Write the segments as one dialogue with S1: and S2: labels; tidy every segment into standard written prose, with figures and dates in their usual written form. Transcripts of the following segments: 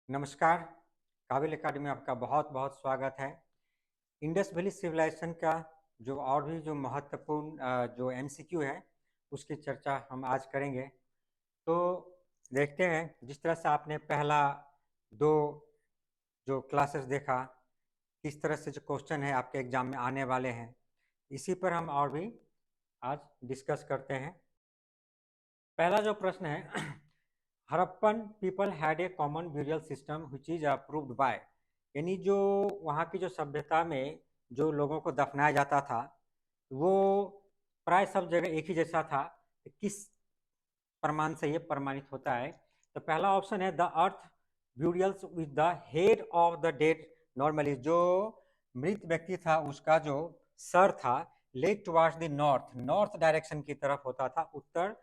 S1: नमस्कार। काबिल एकेडमी में आपका बहुत बहुत स्वागत है। इंडस वैली सिविलाइजेशन का जो और भी जो महत्वपूर्ण जो एमसीक्यू है उसकी चर्चा हम आज करेंगे। तो देखते हैं, जिस तरह से आपने पहला दो जो क्लासेस देखा, किस तरह से जो क्वेश्चन है आपके एग्जाम में आने वाले हैं, इसी पर हम और भी आज डिस्कस करते हैं। पहला जो प्रश्न है Harappan people had a common burial system which is approved by, यानी जो वहाँ की जो सभ्यता में जो लोगों को दफनाया जाता था वो प्राय सब जगह एक ही जैसा था। किस प्रमाण से ये प्रमाणित होता है? तो पहला ऑप्शन है the earth burials with the head of the dead. Normally जो मृत व्यक्ति था उसका जो सर था leg towards the north, north direction की तरफ होता था, उत्तर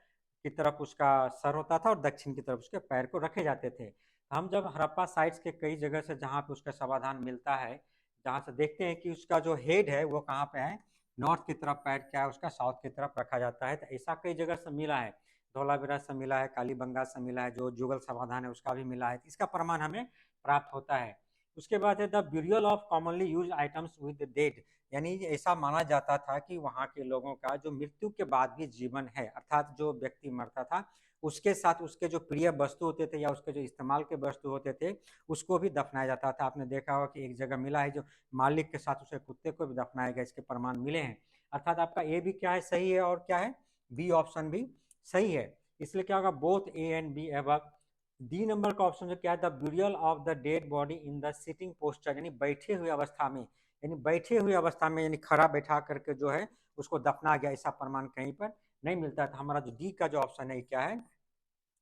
S1: की तरफ उसका सर होता था और दक्षिण की तरफ उसके पैर को रखे जाते थे। हम जब हड़प्पा साइट्स के कई जगह से जहाँ पे उसका समाधान मिलता है, जहाँ से देखते हैं कि उसका जो हेड है वो कहाँ पे है, नॉर्थ की तरफ पैर क्या है उसका साउथ की तरफ रखा जाता है। तो ऐसा कई जगह से मिला है, धौलावीरा से मिला है, कालीबंगा से मिला है, जो जुगल समाधान है उसका भी मिला है, इसका प्रमाण हमें प्राप्त होता है। उसके बाद है the burial of commonly use items with dead, यानी ऐसा माना जाता था कि वहाँ के लोगों का जो मृत्यु के बाद भी जीवन है, अर्थात जो व्यक्ति मरता था उसके साथ उसके जो प्रिय वस्तु होते थे या उसके जो इस्तेमाल के वस्तु होते थे उसको भी दफनाया जाता था। आपने देखा होगा कि एक जगह मिला है जो मालिक के साथ उसे कुत्ते को भी दफनाया गया, इसके प्रमाण मिले हैं। अर्थात आपका ए भी क्या है, सही है, और क्या है, बी ऑप्शन भी सही है। इसलिए क्या होगा, both A and B above. D number का ऑप्शन जो क्या है, the burial of the dead body in the sitting posture, यानी बैठे हुए अवस्था में, यानी बैठे हुए अवस्था में, यानी खड़ा बैठा करके जो है उसको दफना गया, ऐसा प्रमाण कहीं पर नहीं मिलता था। हमारा जो डी का जो ऑप्शन है क्या है,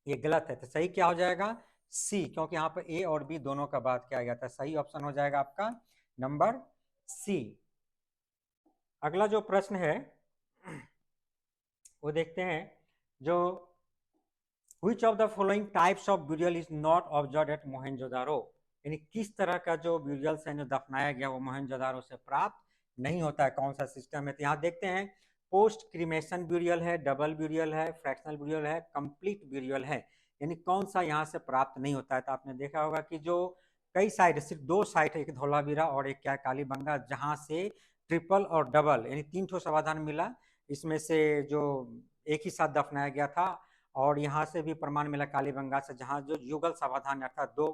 S1: ये गलत है। तो सही क्या हो जाएगा, सी, क्योंकि यहाँ पर ए और बी दोनों का बात किया गया था। सही ऑप्शन हो जाएगा आपका नंबर सी। अगला जो प्रश्न है वो देखते हैं, जो Which of the following types of burial is not observed at Mohenjodaro, यानी किस तरह का जो ब्यूरियल्स है जो दफनाया गया वो मोहनजोदारो से प्राप्त नहीं होता है, कौन सा सिस्टम है? तो यहाँ देखते हैं, पोस्ट क्रीमेशन ब्यूरियल है, डबल ब्यूरियल है, फ्रैक्शनल ब्यूरियल है, कंप्लीट ब्यूरियल है, यानी कौन सा यहाँ से प्राप्त नहीं होता है? तो आपने देखा होगा कि जो कई साइट, सिर्फ दो साइट है, एक धौलावीरा और एक क्या कालीबंगा, जहाँ से ट्रिपल और डबल यानी तीन ठो समाधान मिला, इसमें से जो एक ही साथ दफनाया गया था। और यहाँ से भी प्रमाण मिला कालीबंगा से, जहाँ जो युगल समाधान अर्थात दो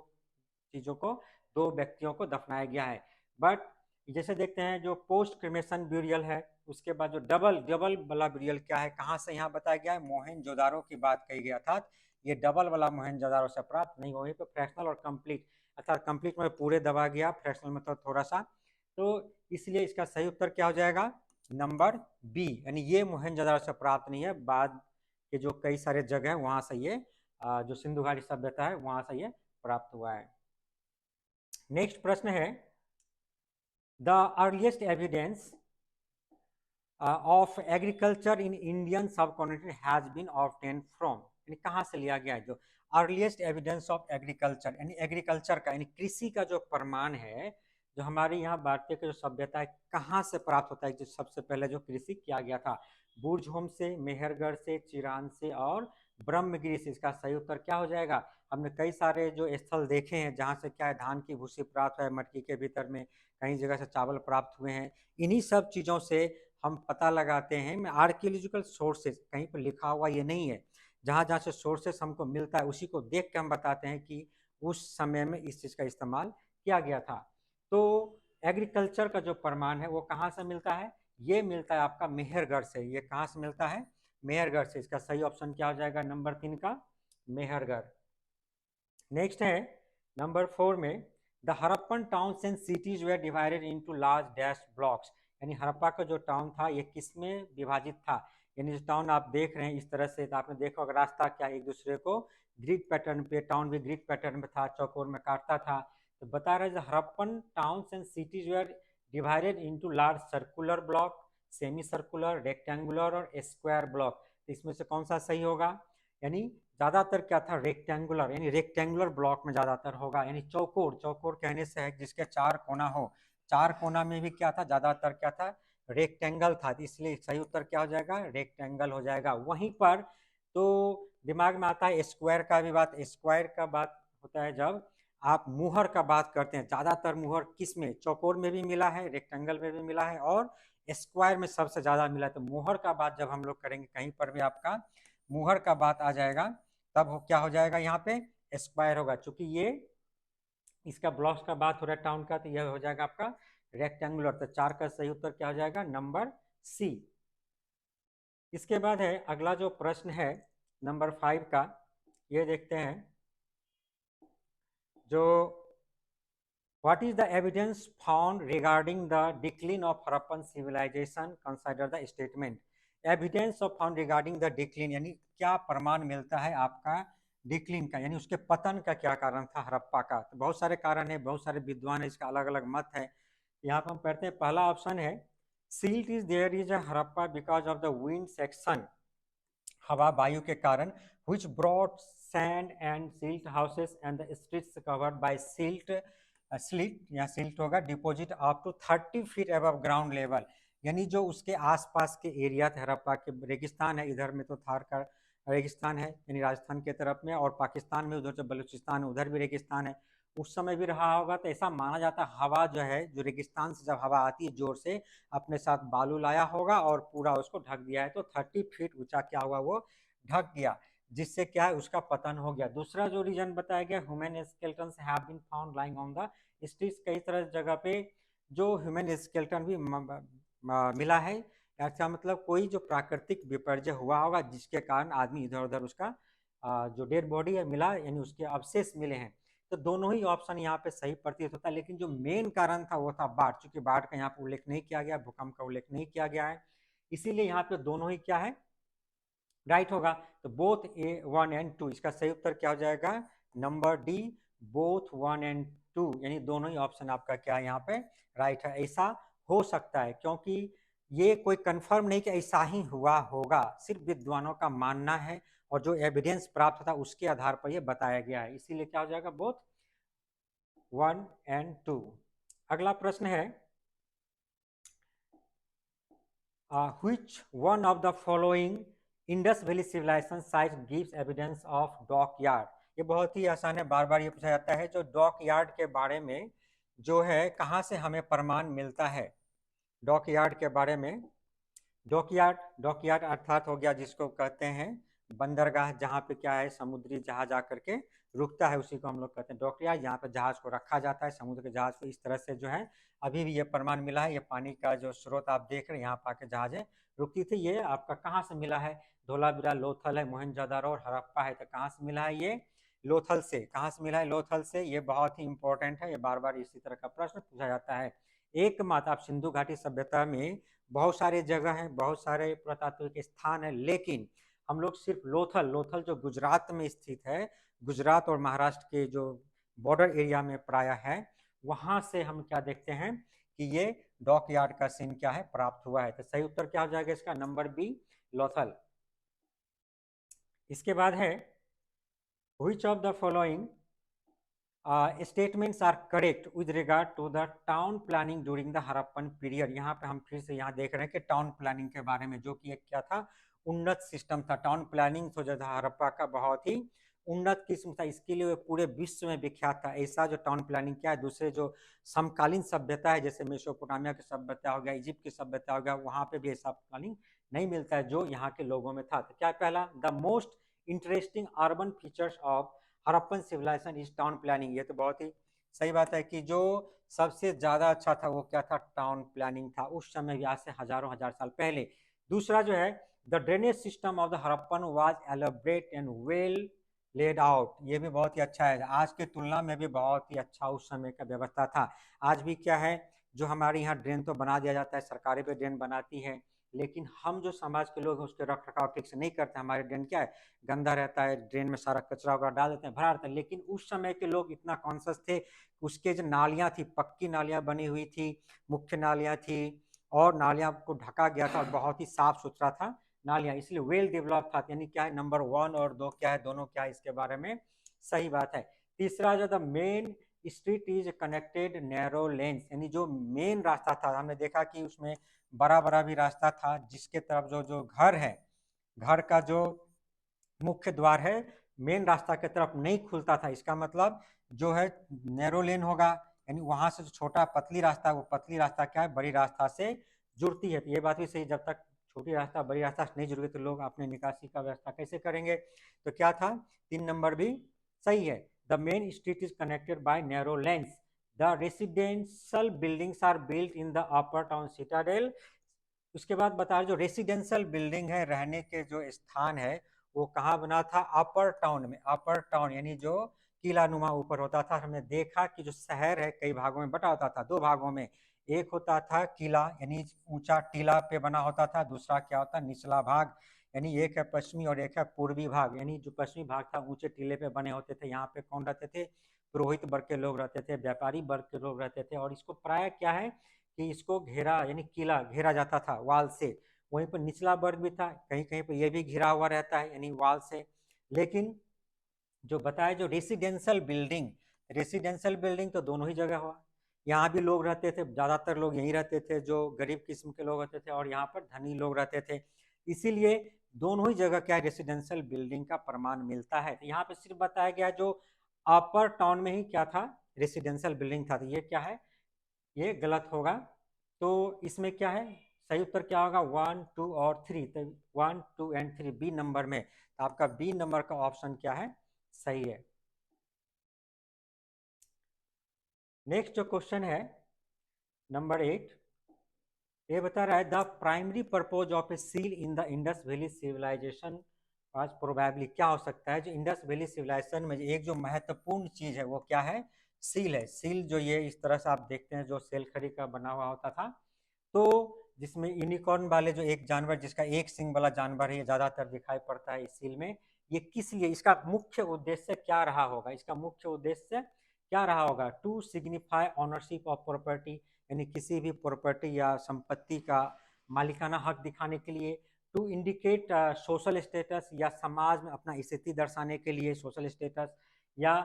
S1: चीजों को, दो व्यक्तियों को दफनाया गया है। बट जैसे देखते हैं जो पोस्ट क्रिमेशन ब्यूरियल है, उसके बाद जो डबल डबल वाला ब्यूरियल क्या है, कहाँ से यहाँ बताया गया है, मोहनजोदारो की बात कही गई, अर्थात ये डबल वाला मोहनजोदारो से प्राप्त नहीं, वहीं पर फ्रैक्शनल और कंप्लीट, अर्थात कंप्लीट में पूरे दबा गया, फ्रैक्शनल में तो थोड़ा सा। तो इसलिए इसका सही उत्तर क्या हो जाएगा, नंबर बी, यानी ये मोहनजोदारो से प्राप्त नहीं है, बाद के जो कई सारे जगह है वहां से ये जो सिंधु घाटी सभ्यता है वहां से ये प्राप्त हुआ है। नेक्स्ट प्रश्न है, the earliest evidence of agriculture in Indian subcontinent has been obtained from, यानी कहाँ से लिया गया है? जो अर्लीस्ट एविडेंस ऑफ एग्रीकल्चर, यानी एग्रीकल्चर का, यानी कृषि का जो प्रमाण है, जो हमारे यहाँ भारतीय की जो सभ्यता है कहाँ से प्राप्त होता है? जो सबसे पहले जो कृषि किया गया था, बुर्जहोम से, मेहरगढ़ से, चिरान से और ब्रह्मगिरी से। इसका सही उत्तर क्या हो जाएगा? हमने कई सारे जो स्थल देखे हैं जहाँ से क्या है, धान की भूसी प्राप्त है मटकी के भीतर में, कई जगह से चावल प्राप्त हुए हैं। इन्हीं सब चीज़ों से हम पता लगाते हैं। मैं आर्कियोलॉजिकल सोर्सेज कहीं पर लिखा हुआ ये नहीं है, जहाँ जहाँ से सोर्सेस हमको मिलता है उसी को देख के हम बताते हैं कि उस समय में इस चीज़ का इस्तेमाल किया गया था। तो एग्रीकल्चर का जो प्रमाण है वो कहाँ से मिलता है? ये मिलता है आपका मेहरगढ़ से। ये कहाँ से मिलता है? मेहरगढ़ से। इसका सही ऑप्शन क्या हो जाएगा, नंबर 3 का मेहरगढ़। नेक्स्ट है नंबर 4 में, the Harappan towns and cities were divided into large dash blocks, यानी हड़प्पा का जो टाउन था ये किसमें विभाजित था? यानी जो टाउन आप देख रहे हैं इस तरह से, तो आपने देखा होगा रास्ता क्या एक दूसरे को ग्रिड पैटर्न पे, टाउन भी ग्रिड पैटर्न में था, चौकोर में काटता था। तो बता रहे हैं Harappan towns and cities were divided into large circular block, semi circular, rectangular और स्क्वायर ब्लॉक। तो इसमें से कौन सा सही होगा? यानी ज्यादातर क्या था, रेक्टेंगुलर, यानी रेक्टेंगुलर ब्लॉक में ज्यादातर होगा, यानी चौकोर, चौकोर कहने से है जिसके चार कोना हो, चार कोना में भी क्या था, ज्यादातर क्या था, रेक्टेंगल था, इसलिए सही उत्तर क्या हो जाएगा, रेक्टेंगल हो जाएगा। वहीं पर तो दिमाग में आता है स्क्वायर का भी बात, स्क्वायर का बात होता है जब आप मुहर का बात करते हैं, ज़्यादातर मुहर किस में, चौकोर में भी मिला है, रेक्टेंगल में भी मिला है और स्क्वायर में सबसे ज़्यादा मिला है। तो मुहर का बात जब हम लोग करेंगे, कहीं पर भी आपका मुहर का बात आ जाएगा, तब क्या हो जाएगा, यहाँ पे स्क्वायर होगा। चूंकि ये इसका ब्लॉक्स का बात हो रहा है टाउन का, तो यह हो जाएगा आपका रेक्टेंगुलर। तो 4 का सही उत्तर क्या हो जाएगा, नंबर सी। इसके बाद है अगला जो प्रश्न है नंबर 5 का, ये देखते हैं जो What is the evidence found regarding the decline of Harappan civilization? Consider the statement. Evidence of found regarding the decline यानी क्या प्रमाण मिलता है आपका डिक्लिन का, यानी उसके पतन का क्या कारण था हड़प्पा का। तो बहुत सारे कारण है, बहुत सारे विद्वान है, इसका अलग अलग मत है। यहाँ पर हम पढ़ते हैं, पहला ऑप्शन है silt is there is a Harappa because of the wind section, हवा वायु के कारण, which brought sand and silt houses and the streets covered by silt या silt होगा deposit up to 30 feet above ground level, यानी जो उसके आसपास के एरिया थे, हड़प्पा के रेगिस्तान है, इधर में तो थार का रेगिस्तान है यानी राजस्थान के तरफ में, और पाकिस्तान में उधर जो बलूचिस्तान है उधर भी रेगिस्तान है, उस समय भी रहा होगा। तो ऐसा माना जाता है हवा जो है, जो रेगिस्तान से जब हवा आती है जोर से, अपने साथ बालू लाया होगा और पूरा उसको ढक दिया है। तो 30 फीट ऊंचा क्या हुआ, वो ढक गया, जिससे क्या है उसका पतन हो गया। दूसरा जो रीजन बताया गया, human skeletons have been found lying on the streets, कई तरह जगह पे जो ह्यूमन स्केलेटन भी मिला है। ऐसा मतलब कोई जो प्राकृतिक विपर्य हुआ होगा जिसके कारण आदमी इधर उधर उसका जो डेड बॉडी है मिला, यानी उसके अवशेष मिले हैं। तो दोनों ही ऑप्शन यहाँ पे सही प्रतीत होता है, लेकिन जो मेन कारण था वो था बाढ़। चूंकि बाढ़ का यहाँ पे उल्लेख नहीं किया गया, भूकंप का उल्लेख नहीं किया गया है, इसीलिए यहाँ पे दोनों ही क्या है, राइट होगा। तो बोथ ए 1 एंड 2, इसका सही उत्तर क्या हो जाएगा, नंबर डी, बोथ 1 एंड 2, यानी दोनों ही ऑप्शन आपका क्या है यहाँ पे राइट है। ऐसा हो सकता है क्योंकि ये कोई कंफर्म नहीं कि ऐसा ही हुआ होगा, सिर्फ विद्वानों का मानना है और जो एविडेंस प्राप्त था उसके आधार पर यह बताया गया है, इसीलिए क्या हो जाएगा, बोथ 1 एंड 2। अगला प्रश्न है which one of the following Indus valley civilisation site gives evidence of dock yard. ये बहुत ही आसान है, बार बार ये पूछा जाता है, जो डॉक यार्ड के बारे में जो है कहाँ से हमें प्रमाण मिलता है डॉक यार्ड के बारे में। डॉक यार्ड अर्थात हो गया जिसको कहते हैं बंदरगाह, जहाँ पे क्या है समुद्री जहाज आकर के रुकता है, उसी को हम लोग कहते हैं डॉक यार्ड। यहाँ पे जहाज को रखा जाता है, समुद्र के जहाज को। इस तरह से जो है अभी भी ये प्रमाण मिला है। ये पानी का जो स्रोत आप देख रहे हैं, यहाँ पर आके जहाजें रुकती थी। ये आपका कहाँ से मिला है, धोलावीरा, लोथल है, मोहनजोदड़ो और हड़प्पा है। तो कहाँ से मिला है, ये लोथल से। कहाँ से मिला है, लोथल से। ये बहुत ही इंपॉर्टेंट है, ये बार बार इसी तरह का प्रश्न पूछा जाता है। एकमात्र आप सिंधु घाटी सभ्यता में बहुत सारे जगह हैं, बहुत सारे पुरातात्विक स्थान है, लेकिन हम लोग सिर्फ लोथल जो गुजरात में स्थित है, गुजरात और महाराष्ट्र के जो बॉर्डर एरिया में प्राय है, वहां से हम क्या देखते हैं कि ये डॉक यार्ड का सीन क्या है प्राप्त हुआ है। तो सही उत्तर क्या हो जाएगा इसका, नंबर बी, लोथल। इसके बाद है which of the following statements are correct with regard to the town planning during the Harappan period। यहाँ पे हम फिर से यहाँ देख रहे हैं कि टाउन प्लानिंग के बारे में, जो कि एक क्या था, उन्नत सिस्टम था। टाउन प्लानिंग तो जो था हड़प्पा का बहुत ही उन्नत किस्म था, इसके लिए पूरे विश्व में विख्यात था। ऐसा जो टाउन प्लानिंग क्या है, दूसरे जो समकालीन सभ्यता है जैसे मेसोपोटामिया की सभ्यता हो गया, इजिप्ट की सभ्यता हो गया, वहाँ पे भी ऐसा प्लानिंग नहीं मिलता है जो यहाँ के लोगों में था। तो क्या पहला, the most interesting urban features of Harappan civilisation is town planning. ये तो बहुत ही सही बात है कि जो सबसे ज्यादा अच्छा था वो क्या था, टाउन प्लानिंग था, उस समय भी, आज से हजारों हजार साल पहले। दूसरा जो है, the drainage system of the Harappan was elaborate and well laid out. ये भी बहुत ही अच्छा है, आज के तुलना में भी बहुत ही अच्छा उस समय का व्यवस्था था। आज भी क्या है, जो हमारे यहाँ ड्रेन तो बना दिया जाता है, सरकारें भी ड्रेन बनाती है, लेकिन हम जो समाज के लोग हैं उसके रख रखाव ठीक से नहीं करते। हमारे ड्रेन क्या है, गंदा रहता है, ड्रेन में सारा कचरा वगैरह डाल देते हैं, भरा रहता है। लेकिन उस समय के लोग इतना कॉन्शियस थे, उसके जो नालियाँ थी, पक्की नालियाँ बनी हुई थी, मुख्य नालियाँ थी, और नालियाँ को ढका गया था, और बहुत ही साफ सुथरा था नालियाँ, इसलिए वेल डेवलप था। यानी क्या है, नंबर 1 और 2 क्या है, दोनों क्या है, इसके बारे में सही बात है। तीसरा जो, the main street is connected narrow lens, यानी जो मेन रास्ता था, हमने देखा कि उसमें बड़ा बड़ा भी रास्ता था, जिसके तरफ जो जो घर है, घर का जो मुख्य द्वार है मेन रास्ता की तरफ नहीं खुलता था। इसका मतलब जो है नैरो लेन होगा, यानी वहां से जो छोटा पतली रास्ता, वो पतली रास्ता क्या है, बड़ी रास्ता से जुड़ती है। तो ये बात भी सही, जब तक छोटी रास्ता बड़ी रास्ता से नहीं जुड़ेगी तो लोग अपने निकासी का व्यवस्था कैसे करेंगे। तो क्या था, 3 नंबर भी सही है। The main street is connected by narrow lanes. The residential buildings are built in the upper town citadel. उसके बाद बता रहे जो रेसिडेंशियल बिल्डिंग है, रहने के जो स्थान है, वो कहाँ बना था, अपर टाउन में। अपर टाउन यानी जो किला नुमा ऊपर होता था। हमने देखा कि जो शहर है कई भागों में बटा होता था, 2 भागों में। एक होता था किला यानी ऊंचा टीला पे बना होता था, दूसरा क्या होता निचला भाग, यानी एक है पश्चिमी और एक है पूर्वी भाग। यानी जो पश्चिमी भाग था ऊंचे टीले पे बने होते थे, यहाँ पे कौन रहते थे, पुरोहित वर्ग के लोग रहते थे, व्यापारी वर्ग के लोग रहते थे। और इसको प्राय क्या है कि इसको घेरा यानी किला घेरा जाता था वाल से। वहीं पर निचला वर्ग भी था, कहीं कहीं पर यह भी घिरा हुआ रहता है यानी वाल से। लेकिन जो बताया जो रेसिडेंशियल बिल्डिंग तो दोनों ही जगह हुआ। यहाँ भी लोग रहते थे, ज्यादातर लोग यहीं रहते थे, जो गरीब किस्म के लोग रहते थे, और यहाँ पर धनी लोग रहते थे। इसीलिए दोनों ही जगह क्या रेसिडेंशियल बिल्डिंग का प्रमाण मिलता है। तो यहाँ पे सिर्फ बताया गया जो अपर टाउन में ही क्या था, रेसिडेंशियल बिल्डिंग था। तो ये क्या है, ये गलत होगा। तो इसमें क्या है, सही उत्तर क्या होगा, 1, 2 और 3। तो 1, 2 एंड 3 बी नंबर में। तो आपका बी नंबर का ऑप्शन क्या है, सही है। नेक्स्ट जो क्वेश्चन है नंबर 8, ये बता रहा है the primary purpose of a seal in the Indus valley civilisation आज प्रोबेबली। क्या हो सकता है, जो इंडस वैली सिविलाइजेशन में एक जो महत्वपूर्ण चीज है वो क्या है, सील है। सील जो ये इस तरह से आप देखते हैं, जो सेल खड़ी का बना हुआ होता था, तो जिसमें यूनिकॉर्न वाले जो एक जानवर जिसका एक सिंग वाला जानवर है, ये ज्यादातर दिखाई पड़ता है इस सील में। ये किस लिए, इसका मुख्य उद्देश्य क्या रहा होगा, इसका मुख्य उद्देश्य क्या रहा होगा, to signify ownership of property, यानी किसी भी प्रॉपर्टी या संपत्ति का मालिकाना हक दिखाने के लिए। टू इंडिकेट सोशल स्टेटस, या समाज में अपना स्थिति दर्शाने के लिए सोशल स्टेटस, या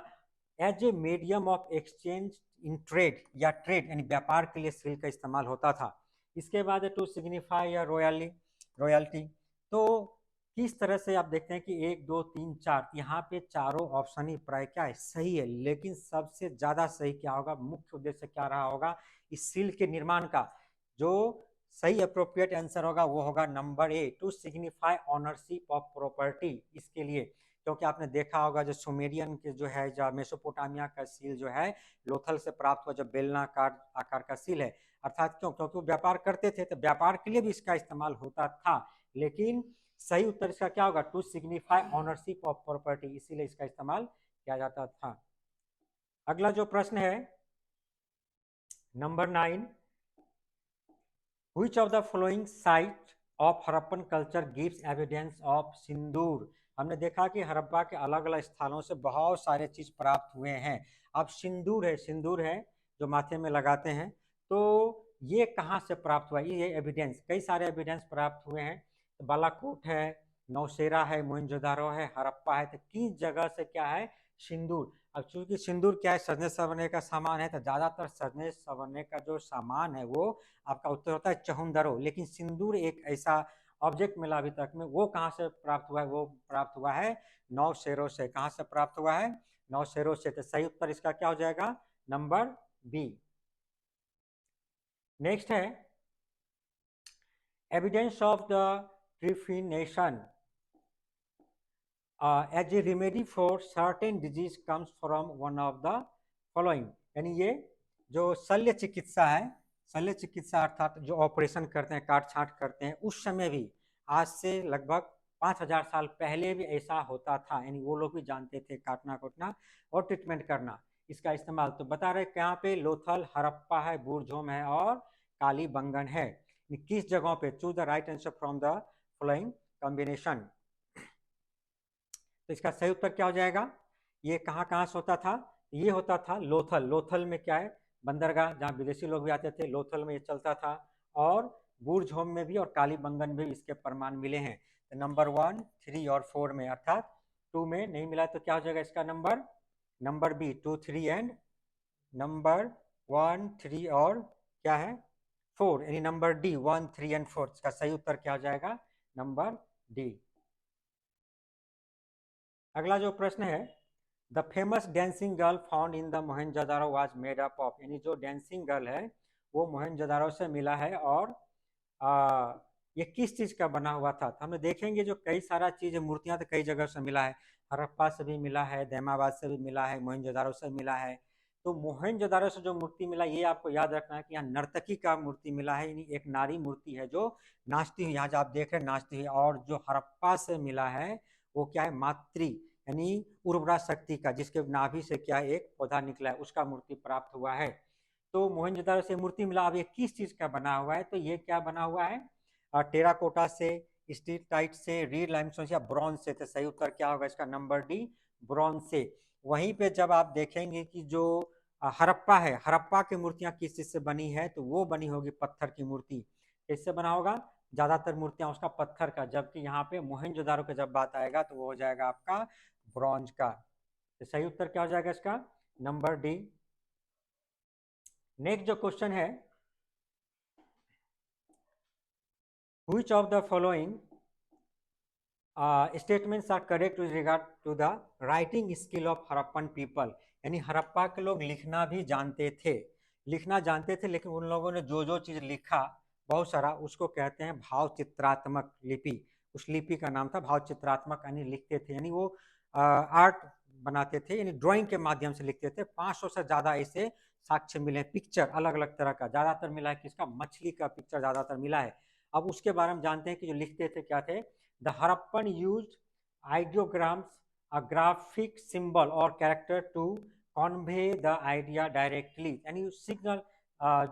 S1: as a medium of exchange in trade, या ट्रेड यानी व्यापार के लिए सिल्क का इस्तेमाल होता था। इसके बाद टू सिग्निफाई या रॉयल्टी। तो किस तरह से आप देखते हैं कि 1, 2, 3, 4, यहाँ पे चारों ऑप्शन ही प्राय क्या है, सही है। लेकिन सबसे ज्यादा सही क्या होगा, मुख्य उद्देश्य क्या रहा होगा इस सील के निर्माण का, जो सही अप्रोप्रिएट आंसर होगा वो होगा number A, to signify ownership of property. इसके लिए क्योंकि आपने देखा होगा जो सुमेरियन के जो है, जो मेसोपोटामिया का सील जो है लोथल से प्राप्त हुआ, जो बेलनाकार आकार का सील है। अर्थात क्यों, क्योंकि वो व्यापार करते थे तो व्यापार के लिए भी इसका इस्तेमाल होता था। लेकिन सही उत्तर इसका क्या होगा, to signify ownership of property, इसीलिए इसका इस्तेमाल किया जाता था। अगला जो प्रश्न है number 9, Which of the following site of Harappan culture gives evidence of सिंदूर। हमने देखा कि हड़प्पा के अलग अलग स्थानों से बहुत सारे चीज प्राप्त हुए हैं। अब सिंदूर है जो माथे में लगाते हैं, तो ये कहाँ से प्राप्त हुआ, ये एविडेंस, कई सारे एविडेंस प्राप्त हुए हैं। तो बालाकोट है, नौशेरा है, मोहनजोदारो है, हड़प्पा है। तो किस जगह से क्या है, सिंदूर। अब चूंकि सिंदूर क्या है, सजने संवरने का सामान है, तो ज्यादातर सजने संवरने का जो सामान है वो आपका उत्तर होता है चहुंदरो। लेकिन सिंदूर एक ऐसा ऑब्जेक्ट मिला अभी तक में, वो कहाँ से प्राप्त हुआ है, वो प्राप्त हुआ है नौशेरों से। कहाँ से प्राप्त हुआ है, नौशेरों से। तो सही उत्तर इसका क्या हो जाएगा, नंबर बी। नेक्स्ट है evidence of the trephination as a remedy for certain disease comes from one of the following. यानी ये जो शल्य चिकित्सा है, शल्य चिकित्सा अर्थात जो ऑपरेशन करते हैं, काट छांट करते हैं, उस समय भी आज से लगभग 5000 साल पहले भी ऐसा होता था। यानी वो लोग भी जानते थे काटना कोटना और ट्रीटमेंट करना, इसका इस्तेमाल। तो बता रहे यहाँ पे लोथल, हड़प्पा है, बुरझोम है और कालीबंगन है। किस जगहों पे, choose the right answer from the following combination. तो इसका सही उत्तर क्या हो जाएगा, ये कहाँ कहाँ से होता था, ये होता था लोथल में क्या है, बंदरगाह, जहाँ विदेशी लोग भी आते थे, लोथल में ये चलता था। और बुरझोम में भी और कालीबंगन में भी इसके प्रमाण मिले हैं। तो नंबर 1, 3 और 4 में, अर्थात 2 में नहीं मिला तो क्या हो जाएगा इसका नंबर बी, 2, 3 एंड नंबर 1, 3 और क्या है 4, यानी नंबर डी, 1, 3 एंड 4। इसका सही उत्तर क्या हो जाएगा, नंबर डी। अगला जो प्रश्न है, the famous dancing girl found in the Mohenjodaro was made up of, यानी जो डांसिंग गर्ल है वो मोहनजोदारो से मिला है और ये किस चीज का बना हुआ था। तो हम देखेंगे जो कई सारा चीज मूर्तियां तो कई जगह से मिला है, हड़प्पा से भी मिला है, दैमाबाद से भी मिला है, मोहनजोदारो से मिला है। तो मोहनजोदारो से जो मूर्ति मिला ये आपको याद रखना है कि यहाँ नर्तकी का मूर्ति मिला है, यानी एक नारी मूर्ति है जो नाचती हुई, यहाँ जो आप देख रहे हैं नाचती हुई। और जो हड़प्पा से मिला है वो क्या है, मातृ यानी उर्वरा शक्ति का, जिसके नाभि से क्या है एक पौधा निकला है, उसका मूर्ति प्राप्त हुआ है। तो मोहनजोदारो से मूर्ति मिला। अब ये किस चीज का बना हुआ है, तो ये क्या बना हुआ है, टेराकोटा से, स्टीलाइट से, रीड लाइमस्टोन या ब्रॉन्ज से। तो सही उत्तर क्या होगा इसका, नंबर डी, ब्रॉन्ज से। वहीं पे जब आप देखेंगे कि जो हड़प्पा है, हड़प्पा की मूर्तियां किस चीज से बनी है, तो वो बनी होगी पत्थर की मूर्ति। किससे बना होगा, ज्यादातर मूर्तियां उसका पत्थर का, जबकि यहाँ पे मोहनजोदारो का जब बात आएगा तो वो हो जाएगा आपका ब्रॉन्ज का। तो सही उत्तर क्या हो जाएगा इसका, नंबर डी। नेक्स्ट जो क्वेश्चन है, which of the following statements are correct with regard to the writing skill of Harappan people, यानी हड़प्पा के लोग लिखना भी जानते थे, लिखना जानते थे, लेकिन उन लोगों ने जो जो चीज लिखा बहुत सारा, उसको कहते हैं भाव चित्रात्मक लिपि। उस लिपि का नाम था भाव चित्रात्मक, यानी लिखते थे, यानी वो आर्ट बनाते थे, यानी ड्राइंग के माध्यम से लिखते थे। 500 से ज्यादा ऐसे साक्ष्य मिले, पिक्चर अलग अलग तरह का, ज्यादातर मिला है किसका, मछली का पिक्चर ज्यादातर मिला है। अब उसके बारे में जानते हैं कि जो लिखते थे क्या थे। The Harappan used ideograms, a graphic symbol or character to convey the idea directly, यानी सिग्नल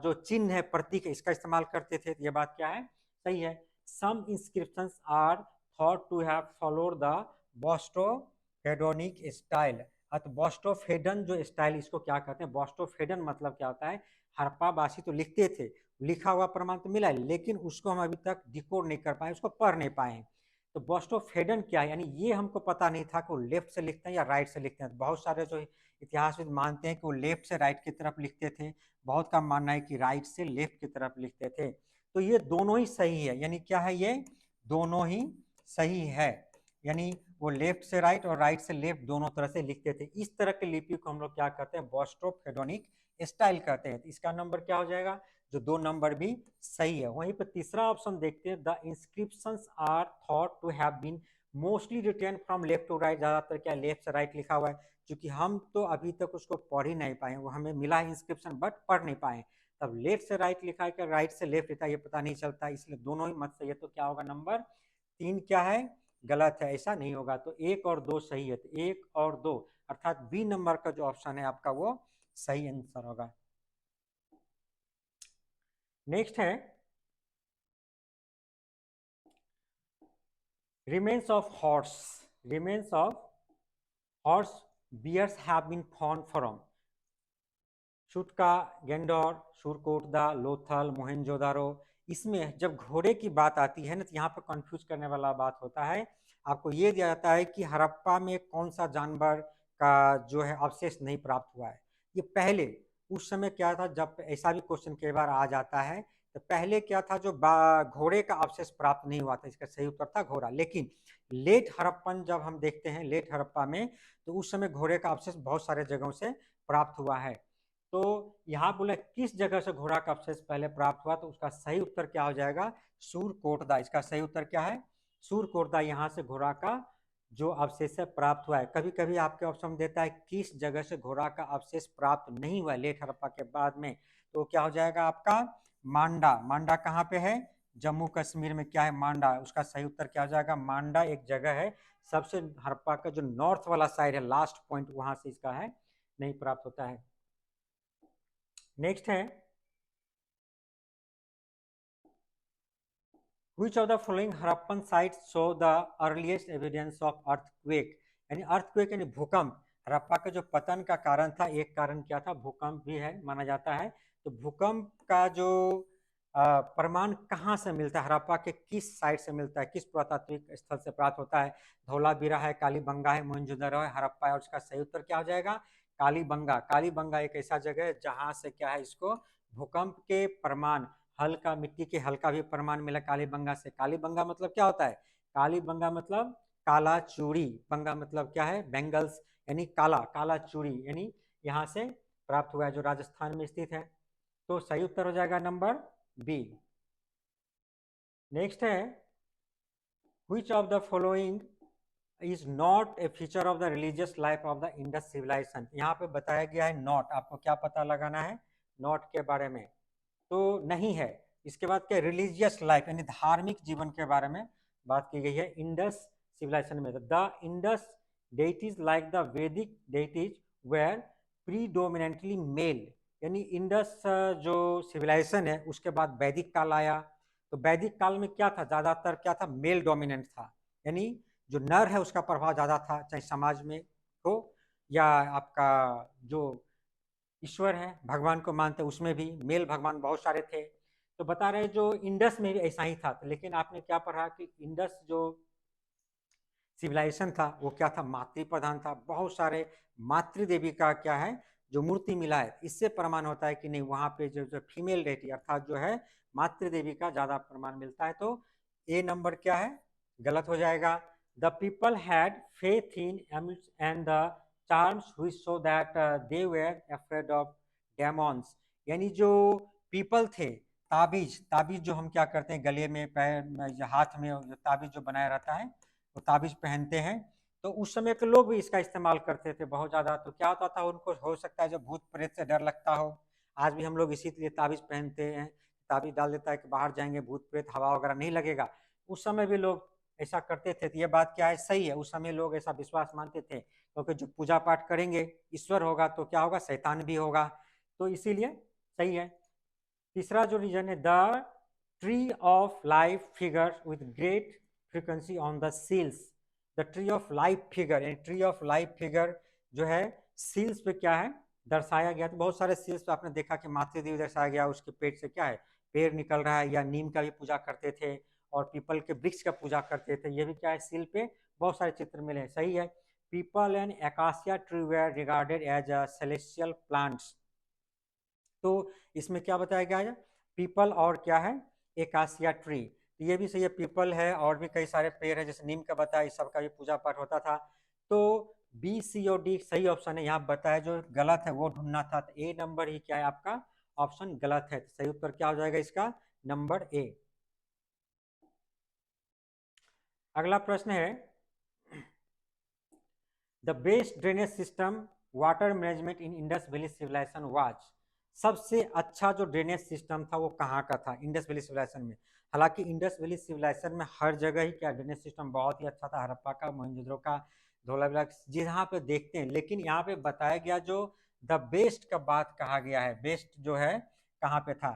S1: जो चिन्ह है, प्रतीक है, इसका इस्तेमाल करते थे। ये बात क्या है, सही है। Some inscriptions are thought to have followed the boustrophedonic style. Boustrophedon जो स्टाइल, इसको क्या कहते हैं, बोस्टोफेडन मतलब क्या होता है, हड़प्पावासी तो लिखते थे, लिखा हुआ प्रमाण तो मिला है, लेकिन उसको हम अभी तक डिकोड नहीं कर पाए, उसको पढ़ नहीं पाए। तो बोस्टोफेडन क्या है, यानी ये हमको पता नहीं था कि वो लेफ्ट से लिखते हैं या राइट से लिखते हैं। बहुत सारे जो इतिहासविद मानते हैं कि वो लेफ्ट से राइट की तरफ लिखते थे, बहुत का मानना है कि राइट से लेफ्ट की तरफ लिखते थे। तो ये दोनों ही सही है, यानी क्या है, ये दोनों ही सही है, यानी वो लेफ्ट से राइट और राइट से लेफ्ट दोनों तरह से लिखते थे। इस तरह के लिपि को हम लोग क्या कहते हैं, बोस्टोफेडोनिक स्टाइल कहते हैं। इसका नंबर क्या हो जाएगा, जो 2 नंबर भी सही है। वहीं पर तीसरा ऑप्शन देखते हैं, the inscriptions are thought to have been mostly written from left to right, ज्यादातर क्या लेफ्ट से राइट लिखा हुआ है, क्योंकि हम तो अभी तक उसको पढ़ ही नहीं पाए, वो हमें मिला है इंस्क्रिप्शन बट पढ़ नहीं पाए। तब लेफ्ट से राइट लिखा है क्या राइट से लेफ्ट लिखा है, ये पता नहीं चलता, इसलिए दोनों ही मत सही है। तो क्या होगा, नंबर 3 क्या है, गलत है, ऐसा नहीं होगा। तो 1 और 2 सही है, तो 1 और 2 अर्थात बी नंबर का जो ऑप्शन है आपका वो सही आंसर होगा। नेक्स्ट है, remains of horse, remains of horse bears have been found from शुटका, Dor, Surkotada, Lothal, Mohenjodaro. इसमें जब घोड़े की बात आती है ना, तो यहाँ पर कंफ्यूज करने वाला बात होता है। आपको ये दिया जाता है कि हड़प्पा में कौन सा जानवर का जो है अवशेष नहीं प्राप्त हुआ है। ये पहले उस समय क्या था, जब ऐसा भी क्वेश्चन कई बार आ जाता है, तो पहले क्या था, जो घोड़े का अवशेष प्राप्त नहीं हुआ था, इसका सही उत्तर था घोड़ा। लेकिन लेट हड़प्पन जब हम देखते हैं, लेट हड़प्पा में, तो उस समय घोड़े का अवशेष बहुत सारे जगहों से प्राप्त हुआ है। तो यहाँ बोले किस जगह से घोड़ा का अवशेष पहले प्राप्त हुआ, तो उसका सही उत्तर क्या हो जाएगा, सूरकोटदा। इसका सही उत्तर क्या है, सूरकोटदा, यहाँ से घोड़ा का जो अवशेष है प्राप्त हुआ है। कभी कभी आपके ऑप्शन देता है किस जगह से घोड़ा का अवशेष प्राप्त नहीं हुआ लेट हड़प्पा के बाद में, तो क्या हो जाएगा आपका मांडा। मांडा कहाँ पे है, जम्मू कश्मीर में क्या है, मांडा। उसका सही उत्तर क्या हो जाएगा, मांडा एक जगह है, सबसे हड़प्पा का जो नॉर्थ वाला साइड है, लास्ट पॉइंट, वहां से इसका है नहीं प्राप्त होता है। नेक्स्ट है, which of the following Harappan sites show the earliest evidence of earthquake, यानी अर्थक्वेक यानी भूकंप। हड़प्पा के जो पतन का कारण था, एक कारण क्या था, भूकंप भी है माना जाता है। तो भूकंप का जो प्रमाण कहाँ से मिलता है, हड़प्पा के किस साइट से मिलता है, किस पुरातात्विक स्थल से प्राप्त होता है, धौलावीरा है, कालीबंगा है, मोहनजोदड़ो है, हड़प्पा है। और उसका सही उत्तर क्या हो जाएगा, कालीबंगा। कालीबंगा एक ऐसा जगह है जहां से क्या है, इसको भूकंप के प्रमाण, हल्का मिट्टी के हल्का भी प्रमाण मिला कालीबंगा से। कालीबंगा मतलब क्या होता है, कालीबंगा मतलब काला चूड़ी, बंगा मतलब क्या है, बैंगल्स, यानी काला, काला चूड़ी यानी यहाँ से प्राप्त हुआ है, जो राजस्थान में स्थित है। तो सही उत्तर हो जाएगा नंबर बी। नेक्स्ट है, which of the following is not a feature of the religious life of the Indus civilization। यहाँ पे बताया गया है नॉट, आपको क्या पता लगाना है नॉट के बारे में, तो नहीं है। इसके बाद क्या, रिलीजियस लाइफ यानी धार्मिक जीवन के बारे में बात की गई है इंडस सिविलाइजेशन में। द इंडस डेइटीज लाइक द वैदिक डेइटीज वेयर प्रीडोमिनेंटली मेल, यानी इंडस जो सिविलाइजेशन है उसके बाद वैदिक काल आया, तो वैदिक काल में क्या था, ज्यादातर क्या था, मेल डोमिनेंट था, यानी जो नर है उसका प्रभाव ज्यादा था, चाहे समाज में हो या आपका जो ईश्वर है, भगवान को मानते उसमें भी मेल भगवान बहुत सारे थे। तो बता रहे जो इंडस में भी ऐसा ही था, लेकिन आपने क्या पढ़ा कि इंडस जो सिविलाइजेशन था वो क्या था, मातृ प्रधान था, बहुत सारे मातृ देवी का क्या है जो मूर्ति मिला है। इससे प्रमाण होता है कि नहीं, वहां पे जो फीमेल डेटी अर्थात जो है मातृ देवी का ज्यादा प्रमाण मिलता है। तो ए नंबर क्या है, गलत हो जाएगा। The people had faith in and the charms which show that they were afraid of demons, यानी जो पीपल थे, ताबीज, ताबीज जो हम क्या करते हैं गले में, पैर में, हाथ में जो ताबीज जो बनाया रहता है वो ताबीज पहनते हैं, तो उस समय के लोग भी इसका इस्तेमाल करते थे बहुत ज़्यादा। तो क्या होता था, उनको हो सकता है जब भूत प्रेत से डर लगता हो, आज भी हम लोग इसीलिए ताबीज पहनते हैं, ताबीज डाल देता है कि बाहर जाएंगे भूत प्रेत हवा वगैरह नहीं लगेगा। उस समय भी लोग ऐसा करते थे। तो ये बात क्या है, सही है, उस समय लोग ऐसा विश्वास मानते थे, क्योंकि जो पूजा पाठ करेंगे ईश्वर होगा तो क्या होगा, शैतान भी होगा, तो इसीलिए सही है। तीसरा जो रीजन है, the tree of life figure with great frequency on the seals, the tree of life figure, यानी ट्री ऑफ लाइफ फिगर जो है सील्स पे क्या है दर्शाया गया। तो बहुत सारे सील्स पे आपने देखा कि मातृ देवी दर्शाया गया, उसके पेट से क्या है पेड़ निकल रहा है, या नीम का भी पूजा करते थे और पीपल के वृक्ष का पूजा करते थे, ये भी क्या है सील पे बहुत सारे चित्र मिले, सही है। Peepal and acacia tree were regarded as a celestial plants, तो इसमें क्या बताया गया है, पीपल और क्या है एकासिया ट्री, तो ये भी सही है, पीपल है और भी कई सारे पेड़ है जैसे नीम का बताया, इस सबका भी पूजा पाठ होता था। तो बी सी और डी सही ऑप्शन है, यहाँ बताया जो गलत है वो ढूंढना था, तो ए नंबर ही क्या है आपका ऑप्शन गलत है, तो सही उत्तर क्या हो जाएगा इसका नंबर ए। अगला प्रश्न है, the best drainage system water management in Indus valley civilisation was, सबसे अच्छा जो ड्रेनेज सिस्टम था वो कहाँ का था इंडस वैली सिविलाइजेशन में। हालांकि इंडस वैली सिविलाइजेशन में हर जगह ही क्या ड्रेनेज सिस्टम बहुत ही अच्छा था, हड़प्पा का, मोहनजोदड़ो का, धोलावीरा जहाँ पे देखते हैं, लेकिन यहाँ पे बताया गया जो द बेस्ट का बात कहा गया है, बेस्ट जो है कहाँ पे था,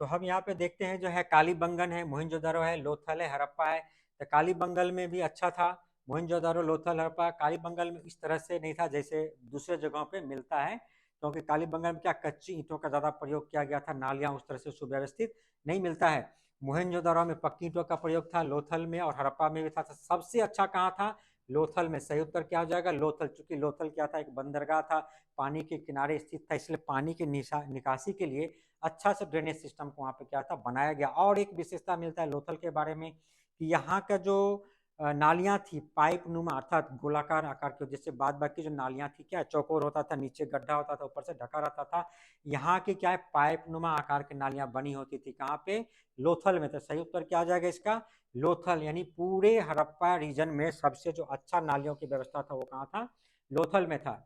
S1: तो हम यहाँ पे देखते हैं जो है कालीबंगन है, मोहनजोदड़ो है, लोथल है, हड़प्पा है। तो कालीबंगन में भी अच्छा था, मोहनजोदारो, लोथल, हड़प्पा, कालीबंगन में इस तरह से नहीं था जैसे दूसरे जगहों पे मिलता है, क्योंकि कालीबंगन में क्या कच्ची ईंटों का ज्यादा प्रयोग किया गया था, नालियां उस तरह से सुव्यवस्थित नहीं मिलता है। मोहनजोदारो में पक्की ईंटों का प्रयोग था, लोथल में और हड़प्पा में भी था। तो सबसे अच्छा कहाँ था, लोथल में, सही उत्तर क्या हो जाएगा लोथल, चूंकि लोथल क्या था एक बंदरगाह था, पानी के किनारे स्थित था, इसलिए पानी की निकासी के लिए अच्छा से ड्रेनेज सिस्टम को वहाँ पे क्या था बनाया गया। और एक विशेषता मिलता है लोथल के बारे में कि यहाँ का जो नालियां थी पाइप नुमा अर्थात गोलाकार आकार की, जैसे बाद बाकी जो नालियां थी क्या चौकोर होता था, नीचे गड्ढा होता था, ऊपर से ढका रहता था, यहाँ की क्या है पाइप नुमा आकार की नालियां बनी होती थी, कहाँ पे लोथल में। तो सही उत्तर क्या आ जाएगा इसका लोथल, यानी पूरे हड़प्पा रीजन में सबसे जो अच्छा नालियों की व्यवस्था था वो कहाँ था, लोथल में था।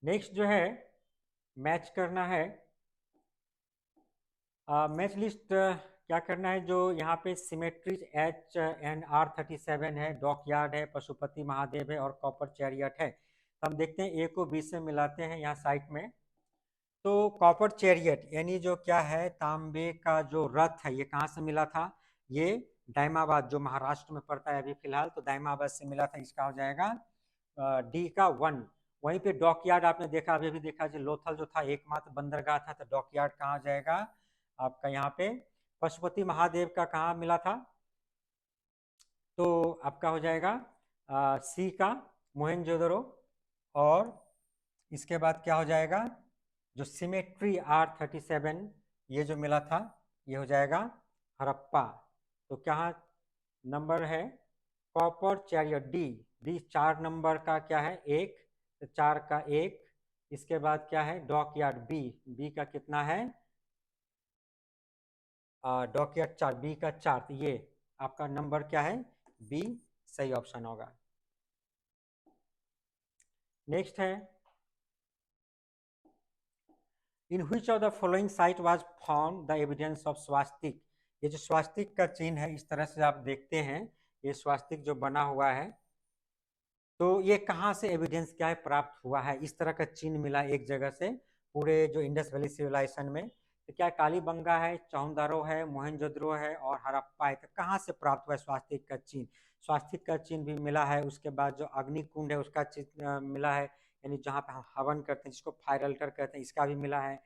S1: नेक्स्ट जो है मैच करना है, मैच लिस्ट क्या करना है, जो यहाँ पे सिमेट्रीज HNR37 है, डॉकयार्ड है, पशुपति महादेव है और कॉपर चैरियट है। तो हम देखते हैं ए को बी से मिलाते हैं यहाँ साइड में। तो कॉपर चैरियट यानी जो क्या है तांबे का जो रथ है, ये कहाँ से मिला था, ये दाइमाबाद जो महाराष्ट्र में पड़ता है अभी फिलहाल, तो दाइमाबाद से मिला था, इसका हो जाएगा डी का 1। वहीं पे डॉकयार्ड आपने देखा अभी भी देखा, जो लोथल जो था एकमात्र बंदरगाह था, तो डॉकयार्ड कहाँ जाएगा आपका यहाँ पे पशुपति महादेव का कहाँ मिला था, तो आपका हो जाएगा सी का मोहनजोदड़ो, और इसके बाद क्या हो जाएगा जो सिमेट्री R37 ये जो मिला था ये हो जाएगा हड़प्पा। तो क्या नंबर है copper chariot D, D 4 number का क्या है, एक, तो 4 का एक। इसके बाद क्या है, डॉकयार्ड बी, बी का कितना है, डॉकयार्ड 4, बी का 4, तो ये आपका नंबर क्या है, बी सही ऑप्शन होगा। नेक्स्ट है, in which of the following site was found the evidence of swastika. ये जो स्वास्तिक का चिन्ह है, इस तरह से आप देखते हैं, ये स्वास्तिक जो बना हुआ है, तो ये कहाँ से एविडेंस क्या है प्राप्त हुआ है, इस तरह का चिन्ह मिला एक जगह से पूरे जो इंडस वैली सिविलाइजेशन में। तो क्या कालीबंगा है, चौंदारो है, मोहनजोदड़ो है और हड़प्पा है, तो कहाँ से प्राप्त हुआ है स्वास्तिक का चिन्ह। स्वास्तिक का चिन्ह भी मिला है, उसके बाद जो अग्निकुंड है उसका चिन्ह मिला है, यानी जहाँ पे हम हवन करते हैं जिसको फायर अल्टर कहते हैं, इसका भी मिला है।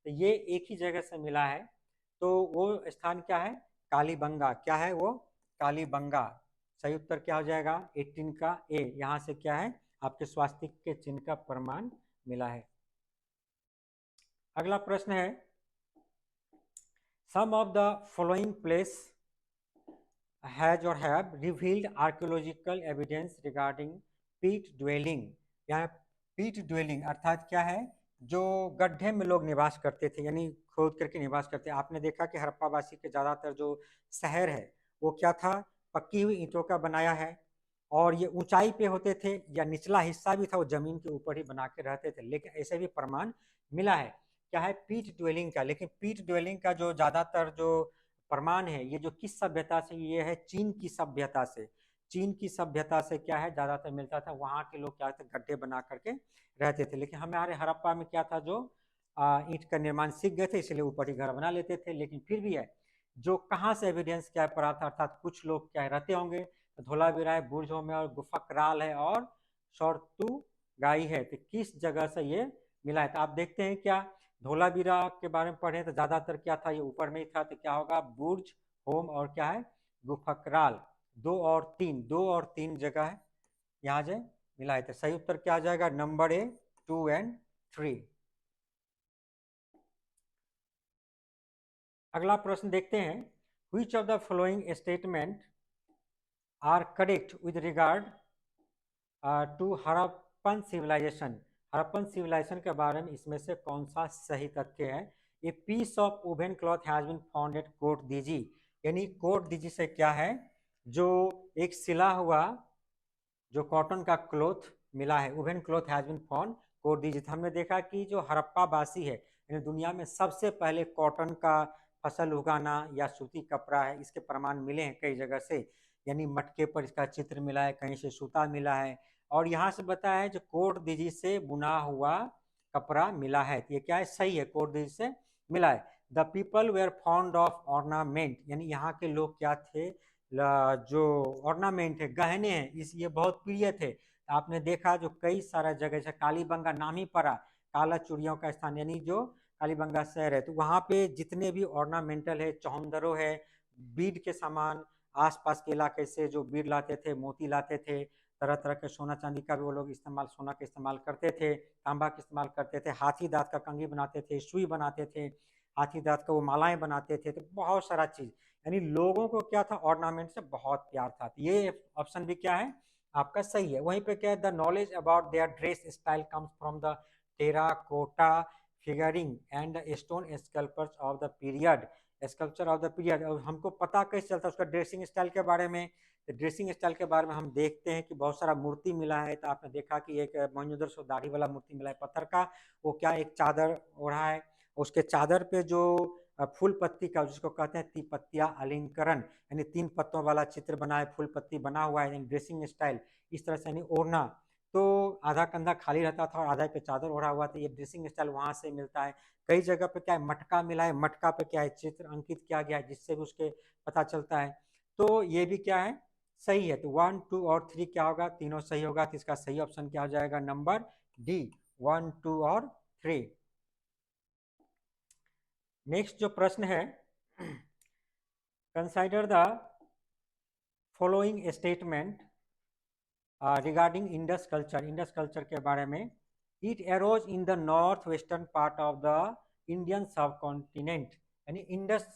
S1: तो ये एक ही जगह से मिला है, तो वो स्थान क्या है, कालीबंगा, क्या है वो, कालीबंगा। सही उत्तर क्या हो जाएगा, 18 का ए, यहाँ से क्या है, आपके स्वास्तिक के चिन्ह का प्रमाण मिला है। अगला प्रश्न है, some of the following place has or have revealed archaeological evidence regarding pit dwelling. यहाँ पीट ड्वेलिंग अर्थात क्या है, जो गड्ढे में लोग निवास करते थे, यानी खोद करके निवास करते। आपने देखा कि हड़प्पावासी के ज़्यादातर जो शहर है वो क्या था, पक्की हुई ईंटों का बनाया है, और ये ऊंचाई पे होते थे, या निचला हिस्सा भी था वो जमीन के ऊपर ही बना के रहते थे। लेकिन ऐसे भी प्रमाण मिला है, क्या है, पीट ड्वेलिंग का। लेकिन पीट ड्वेलिंग का जो ज़्यादातर जो प्रमाण है, ये जो किस सभ्यता से, ये है चीन की सभ्यता से। चीन की सभ्यता से क्या है ज्यादातर मिलता था, वहां के लोग क्या थे, गड्ढे बना करके रहते थे। लेकिन हमारे हड़प्पा में क्या था, जो ईंट का निर्माण सीख गए थे, इसलिए ऊपर ही घर बना लेते थे। लेकिन फिर भी है, जो कहाँ से एविडेंस क्या प्राप्त, अर्थात कुछ लोग क्या रहते होंगे, तो धोलावीरा है, बुर्जों में, और गुफकराल है, और शौर्तु गाई है, तो किस जगह से ये मिला है। तो आप देखते हैं क्या, धोलावीरा के बारे में पढ़े तो ज्यादातर क्या था, ये ऊपर में ही था, तो क्या होगा, बुर्ज, होम और क्या है, गुफकराल। 2 और 3 जगह है यहाँ से मिला है, तो सही उत्तर क्या आ जाएगा, नंबर ए, 2 एंड 3। अगला प्रश्न देखते हैं, which of the following statement are correct with regard to Harappan civilization. Harappan civilization के बारे में इसमें से कौन सा सही तथ्य है। A piece of woven cloth has been found at Kot Diji, यानी कोट दीजी से क्या है, जो एक सिला हुआ जो कॉटन का क्लॉथ मिला है, woven cloth has been found Kot Diji. हमने देखा कि जो हड़प्पा वासी है, यानी दुनिया में सबसे पहले कॉटन का फसल उगाना या सूती कपड़ा है, इसके प्रमाण मिले हैं कई जगह से, यानी मटके पर इसका चित्र मिला है, कहीं से सूता मिला है, और यहाँ से बताया है जो कोट दीजी से बुना हुआ कपड़ा मिला है। तो ये क्या है, सही है, कोट दीजी से मिला है। The people were fond of ornament, यानी यहाँ के लोग क्या थे, जो ऑर्नामेंट है, गहने हैं, इस ये बहुत प्रिय थे। आपने देखा जो कई सारा जगह, जैसे कालीबंगा नाम ही पड़ा काला चूड़ियों का स्थान, यानी जो कालीबंगा शहर है, तो वहाँ पे जितने भी ऑर्नामेंटल है, चौंदरो है, बीड के सामान, आसपास के इलाके से जो बीड लाते थे, मोती लाते थे, तरह तरह के सोना चांदी का भी वो लोग इस्तेमाल, सोना का इस्तेमाल करते थे, तांबा का इस्तेमाल करते थे, हाथी दांत का कंघी बनाते थे, सुई बनाते थे, हाथी दांत का वो मालाएं बनाते थे, तो बहुत सारा चीज, यानी लोगों को क्या था, ऑर्नामेंट से बहुत प्यार था। तो ये ऑप्शन भी क्या है आपका सही है। वहीं पे क्या है, the knowledge about their dress style comes from the terracotta figuring and stone sculptures of the period, sculpture of the period. और हमको पता कैसे चलता है उसका ड्रेसिंग स्टाइल के बारे में, तो ड्रेसिंग स्टाइल के बारे में हम देखते हैं कि बहुत सारा मूर्ति मिला है। तो आपने देखा कि एक मोहनजोदड़ो दाढ़ी वाला मूर्ति मिला है पत्थर का, वो क्या एक चादर ओढ़ा है, उसके चादर पे जो फूल पत्ती का, जिसको कहते हैं तिपत्तिया अलंकरण, यानी 3 पत्तों वाला चित्र बना है, फूल पत्ती बना हुआ है, यानी ड्रेसिंग स्टाइल इस तरह से, यानी ओढ़ना, तो आधा कंधा खाली रहता था और आधा पे चादर ओढ़ा हुआ था, ये ड्रेसिंग स्टाइल वहां से मिलता है। कई जगह पे क्या है, मटका मिला है, मटका पे क्या है, चित्र अंकित किया गया है, जिससे भी उसके पता चलता है। तो ये भी क्या है, सही है। तो 1, 2 और 3 क्या होगा, तीनों सही होगा, तो इसका सही ऑप्शन क्या हो जाएगा, नंबर डी, 1, 2 और 3। नेक्स्ट जो प्रश्न है, consider the following statement regarding Indus culture. Indus culture के बारे में, it arose in the north western part of the Indian सब कॉन्टिनेंट, यानी इंडस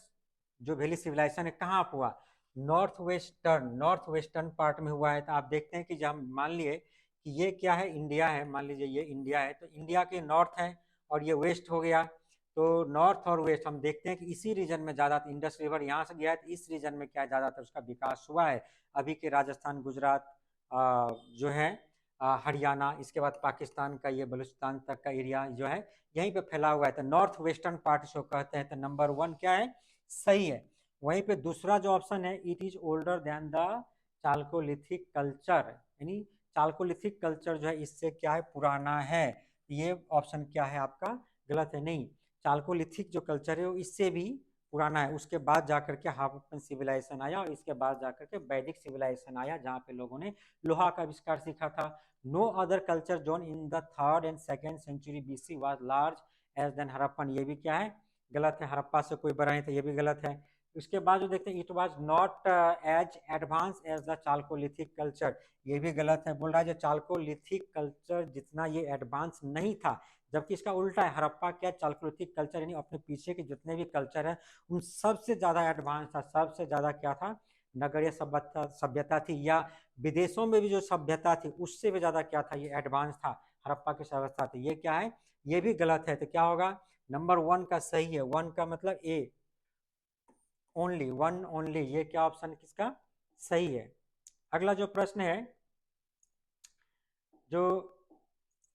S1: जो वैली सिविलाइजेशन है कहाँ हुआ, नॉर्थ वेस्टर्न पार्ट में हुआ है। तो आप देखते हैं कि जब हम मान लिए कि ये क्या है, इंडिया है, मान लीजिए ये इंडिया है, तो इंडिया के नॉर्थ है और ये वेस्ट हो गया। तो नॉर्थ और वेस्ट हम देखते हैं कि इसी रीजन में ज़्यादा, इंडस रिवर यहाँ से गया है, तो इस रीजन में क्या ज़्यादातर उसका विकास हुआ है। अभी के राजस्थान, गुजरात, जो है हरियाणा, इसके बाद पाकिस्तान का ये बलूचिस्तान तक का एरिया जो है यहीं पे फैला हुआ है। तो नॉर्थ वेस्टर्न पार्ट इसको कहते हैं। तो नंबर 1 क्या है, सही है। वहीं पे दूसरा जो ऑप्शन है, it is older than the chalcolithic culture, यानी चाल्कोलिथिक कल्चर जो है इससे क्या है, पुराना है। ये ऑप्शन क्या है आपका, गलत है। नहीं, चाल्कोलिथिक जो कल्चर है वो इससे भी पुराना है। उसके बाद जाकर के हड़प्पन सिविलाइजेशन आया और इसके बाद जाकर के वैदिक सिविलाइजेशन आया, जहाँ पे लोगों ने लोहा का आविष्कार सीखा था। No other culture zone in the 3rd and 2nd century BC was large as than Harappan, ये भी क्या है, गलत है। हड़प्पा से कोई बड़ा नहीं था, ये भी गलत है। उसके बाद जो देखते हैं, it was not as advance as the chalcolithic culture, ये भी गलत है। बोल रहा है जो चाल्कोलिथिक कल्चर जितना ये एडवांस नहीं था, जबकि इसका उल्टा है। हड़प्पा क्या, चाल्कोलिथिक कल्चर यानी अपने पीछे के जितने भी कल्चर है उन सबसे ज्यादा एडवांस था। सबसे ज्यादा क्या था, नगरीय सभ्यता सभ्यता थी, या विदेशों में भी जो सभ्यता थी उससे भी ज्यादा क्या था, ये एडवांस था, हड़प्पा की सभ्यता थी। ये क्या है, ये भी गलत है। तो क्या होगा, नंबर 1 का सही है। 1 का मतलब ए, ओनली 1 ओनली, ये क्या ऑप्शन किसका सही है। अगला जो प्रश्न है, जो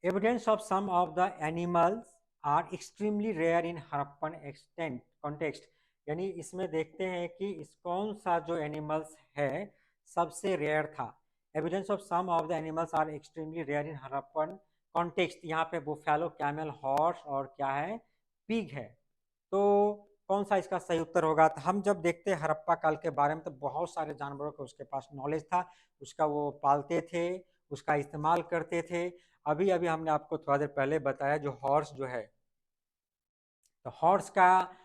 S1: evidence of some of the animals are extremely rare in Harappan extent context, यानी इसमें देखते हैं कि इस कौन सा जो एनिमल्स है सबसे रेयर था। Evidence of some of the animals are extremely rare in Harappan context, यहाँ पे बुफेलो, कैमल, हॉर्स और क्या है, पिग है। तो कौन सा इसका सही उत्तर होगा। तो हम जब देखते हैं हड़प्पा काल के बारे में, तो बहुत सारे जानवरों का उसके पास नॉलेज था, उसका वो पालते थे, उसका इस्तेमाल करते थे। अभी अभी हमने आपको थोड़ा देर पहले बताया जो हॉर्स जो है, तो हॉर्स का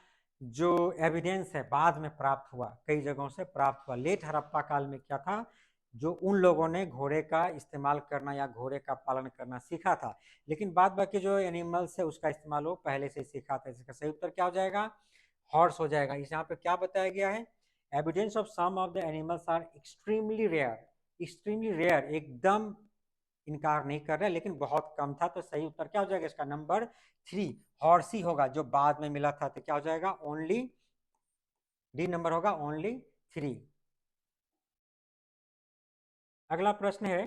S1: जो एविडेंस है बाद में प्राप्त हुआ, कई जगहों से प्राप्त हुआ। लेट हड़प्पा काल में क्या था, जो उन लोगों ने घोड़े का इस्तेमाल करना या घोड़े का पालन करना सीखा था, लेकिन बाद बाकी जो एनिमल्स है उसका इस्तेमाल वो पहले से सीखा था। इसका सही उत्तर क्या हो जाएगा, हॉर्स हो जाएगा। इस यहाँ पे क्या बताया गया है, evidence of some of the animals are extremely rare, extremely rare, एकदम इनकार नहीं कर रहे, लेकिन बहुत कम था। तो सही उत्तर क्या हो जाएगा इसका, नंबर 3 हॉर्सी होगा, जो बाद में मिला था। तो क्या हो जाएगा, ओनली डी नंबर होगा, ओनली 3। अगला प्रश्न है,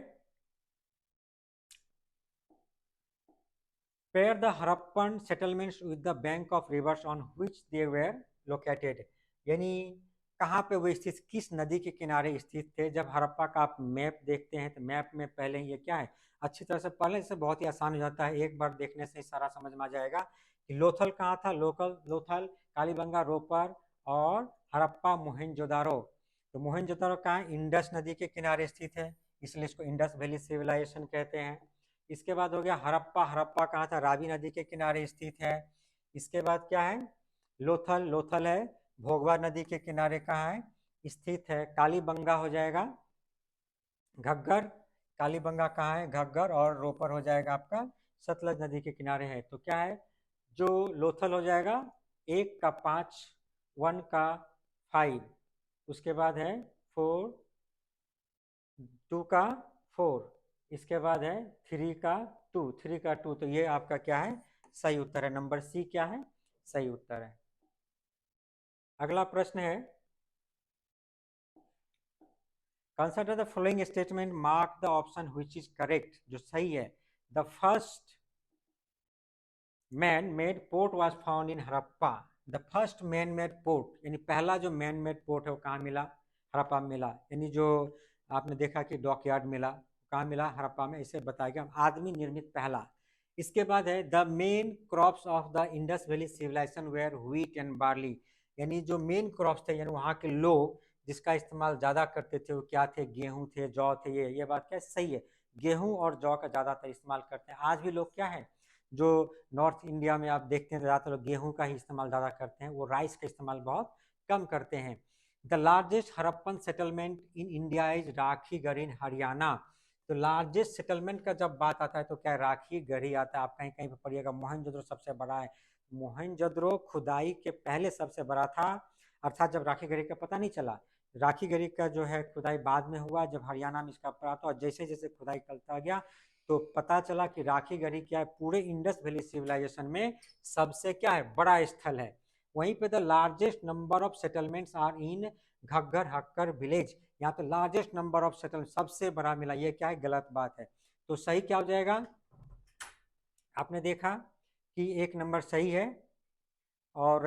S1: pair the Harappan settlements with the bank of reverse on which they were located, यानी कहाँ पे वो स्थित, किस नदी के किनारे स्थित थे। जब हड़प्पा का आप मैप देखते हैं तो मैप में पहले ये क्या है, अच्छी तरह से पहले से बहुत ही आसान हो जाता है, एक बार देखने से ही सारा समझ में आ जाएगा कि लोथल कहाँ था, लोथल, कालीबंगा, रोपर और हड़प्पा मोहनजोदारो। तो मोहनजोदारो कहाँ है, इंडस नदी के किनारे स्थित है, इसलिए इसको इंडस वैली सिविलाइजेशन कहते हैं। इसके बाद हो गया हड़प्पा, हड़प्पा कहाँ था, रावी नदी के किनारे स्थित है। इसके बाद क्या है, लोथल, लोथल है भोगवा नदी के किनारे कहाँ है, स्थित है। कालीबंगा हो जाएगा घग्गर, कालीबंगा कहाँ है, घग्गर, और रोपर हो जाएगा आपका सतलज नदी के किनारे है। तो क्या है, जो लोथल हो जाएगा 1 का 5, 1 का 5, उसके बाद है 4, 2 का 4, इसके बाद है 3 का 2, 3 का 2। तो ये आपका क्या है, सही उत्तर है, नंबर सी क्या है, सही उत्तर है। अगला प्रश्न है, consider the following statement, mark the option which is correct, जो सही है। The first man made port was found in Harappa, the first man made port, यानी पहला जो मैन मेड पोर्ट है वो कहाँ मिला, हड़प्पा में मिला। यानी जो आपने देखा कि डॉकयार्ड मिला, कहाँ मिला, हड़प्पा में, इसे बताया गया आदमी निर्मित पहला। इसके बाद है the main crops of the Indus valley civilization were wheat and barley, यानी जो मेन क्रॉप्स थे, यानी वहाँ के लोग जिसका इस्तेमाल ज़्यादा करते थे वो क्या थे, गेहूँ थे, जौ थे। ये बात क्या सही है, गेहूँ और जौ का ज़्यादातर इस्तेमाल करते हैं। आज भी लोग क्या है, जो नॉर्थ इंडिया में आप देखते हैं ज़्यादातर लोग गेहूँ का ही इस्तेमाल ज़्यादा करते हैं, वो राइस का इस्तेमाल बहुत कम करते हैं। The largest Harappan settlement in India is Rakhigarhi in Haryana. तो लार्जेस्ट सेटलमेंट का जब बात आता है तो क्या राखीगढ़ ही आता है। आप कहीं कहीं पर पढ़िएगा मोहनजोदड़ो सबसे बड़ा है, मोहनजोदड़ो खुदाई के पहले सबसे बड़ा था, अर्थात जब राखीगढ़ का पता नहीं चला, राखी गढ़ी का जो है खुदाई बाद में हुआ, जब हरियाणा में इसका पड़ा था, और जैसे जैसे खुदाई करता गया तो पता चला कि राखी गढ़ी क्या है, पूरे इंडस वैली सिविलाइजेशन में सबसे क्या है, बड़ा स्थल है। वहीं पे the largest number of settlements are in Ghaggar Hakra village. यहाँ पे लार्जेस्ट नंबर ऑफ सेटलमेंट सबसे बड़ा मिला, ये क्या है, गलत बात है। तो सही क्या हो जाएगा, आपने देखा कि एक नंबर सही है, और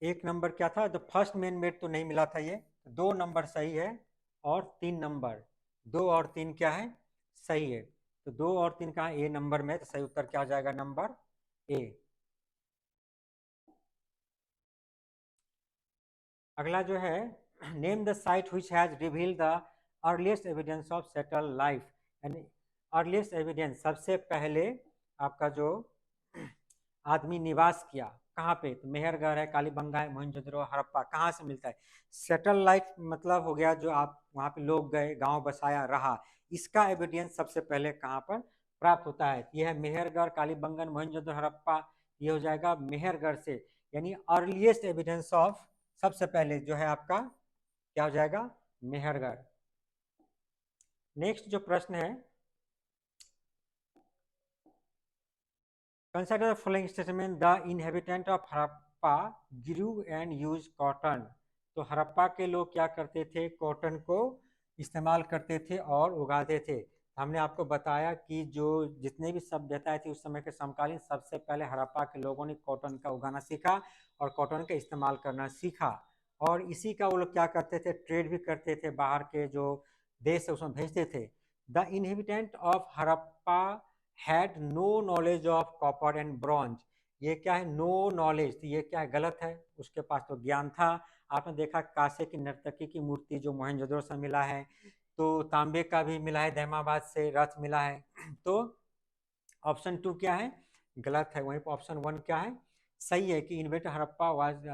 S1: एक नंबर क्या था, द फर्स्ट मेन मेड तो नहीं मिला था, ये 2 नंबर सही है, और 3 नंबर, 2 और 3 क्या है, सही है। तो 2 और 3 कहाँ, ए नंबर में, तो सही उत्तर क्या हो जाएगा, नंबर ए। अगला जो है, name the site which has reveal the earliest evidence of settle life, यानी अर्लीस्ट एविडेंस, सबसे पहले आपका जो आदमी निवास किया कहाँ पे, तो मेहरगढ़ है, कालीबंगा है, मोहनजोदड़ो, हड़प्पा, कहाँ से मिलता है, सेटल लाइफ मतलब हो गया जो आप वहाँ पे लोग गए, गांव बसाया रहा, इसका एविडेंस सबसे पहले कहाँ पर प्राप्त होता है, यह है मेहरगढ़, कालीबंगन, मोहनजोदड़ो, हड़प्पा, ये हो जाएगा मेहरगढ़ से, यानी अर्लीस्ट एविडेंस ऑफ, सबसे पहले जो है आपका क्या हो जाएगा, मेहरगढ़। नेक्स्ट जो प्रश्न है, consider the following statement, the inhabitant of Harappa grew and use cotton. तो हड़प्पा के लोग क्या करते थे, कॉटन को इस्तेमाल करते थे और उगाते थे। हमने आपको बताया कि जो जितने भी सभ्यताएं थी उस समय के समकालीन, सबसे पहले हड़प्पा के लोगों ने कॉटन का उगाना सीखा और कॉटन का इस्तेमाल करना सीखा, और इसी का वो लोग क्या करते थे, ट्रेड भी करते थे, बाहर के जो देश है उसमें भेजते थे। The inhabitant of Harappa had no knowledge of copper and bronze. ये क्या है, नो नॉलेज, तो ये क्या है, गलत है, उसके पास तो ज्ञान था। आपने देखा कांसे की नर्तकी की मूर्ति जो मोहनजोदड़ो से मिला है, तो तांबे का भी मिला है, दहमाबाद से रथ मिला है। तो ऑप्शन 2 क्या है, गलत है। वहीं पर ऑप्शन 1 क्या है, सही है, कि इन्वेट Harappa was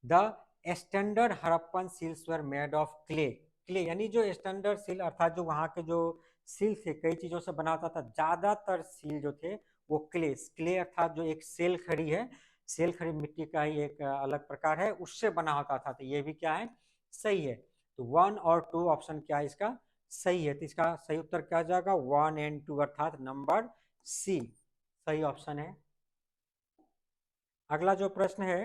S1: the standard Harappan seals were made of clay. Clay यानी जो स्टैंडर्ड सील, अर्थात जो वहाँ के जो सील थे कई चीज़ों से बना होता था, ज़्यादातर सील जो थे वो क्ले, क्ले अर्थात जो एक सेल खड़ी है, सेल खड़ी मिट्टी का ही एक अलग प्रकार है, उससे बना होता था। तो ये भी क्या है, सही है। तो 1 और 2 ऑप्शन क्या है इसका, सही है। तो इसका सही उत्तर क्या हो जाएगा, 1 और 2 अर्थात नंबर सी सही ऑप्शन है। अगला जो प्रश्न है,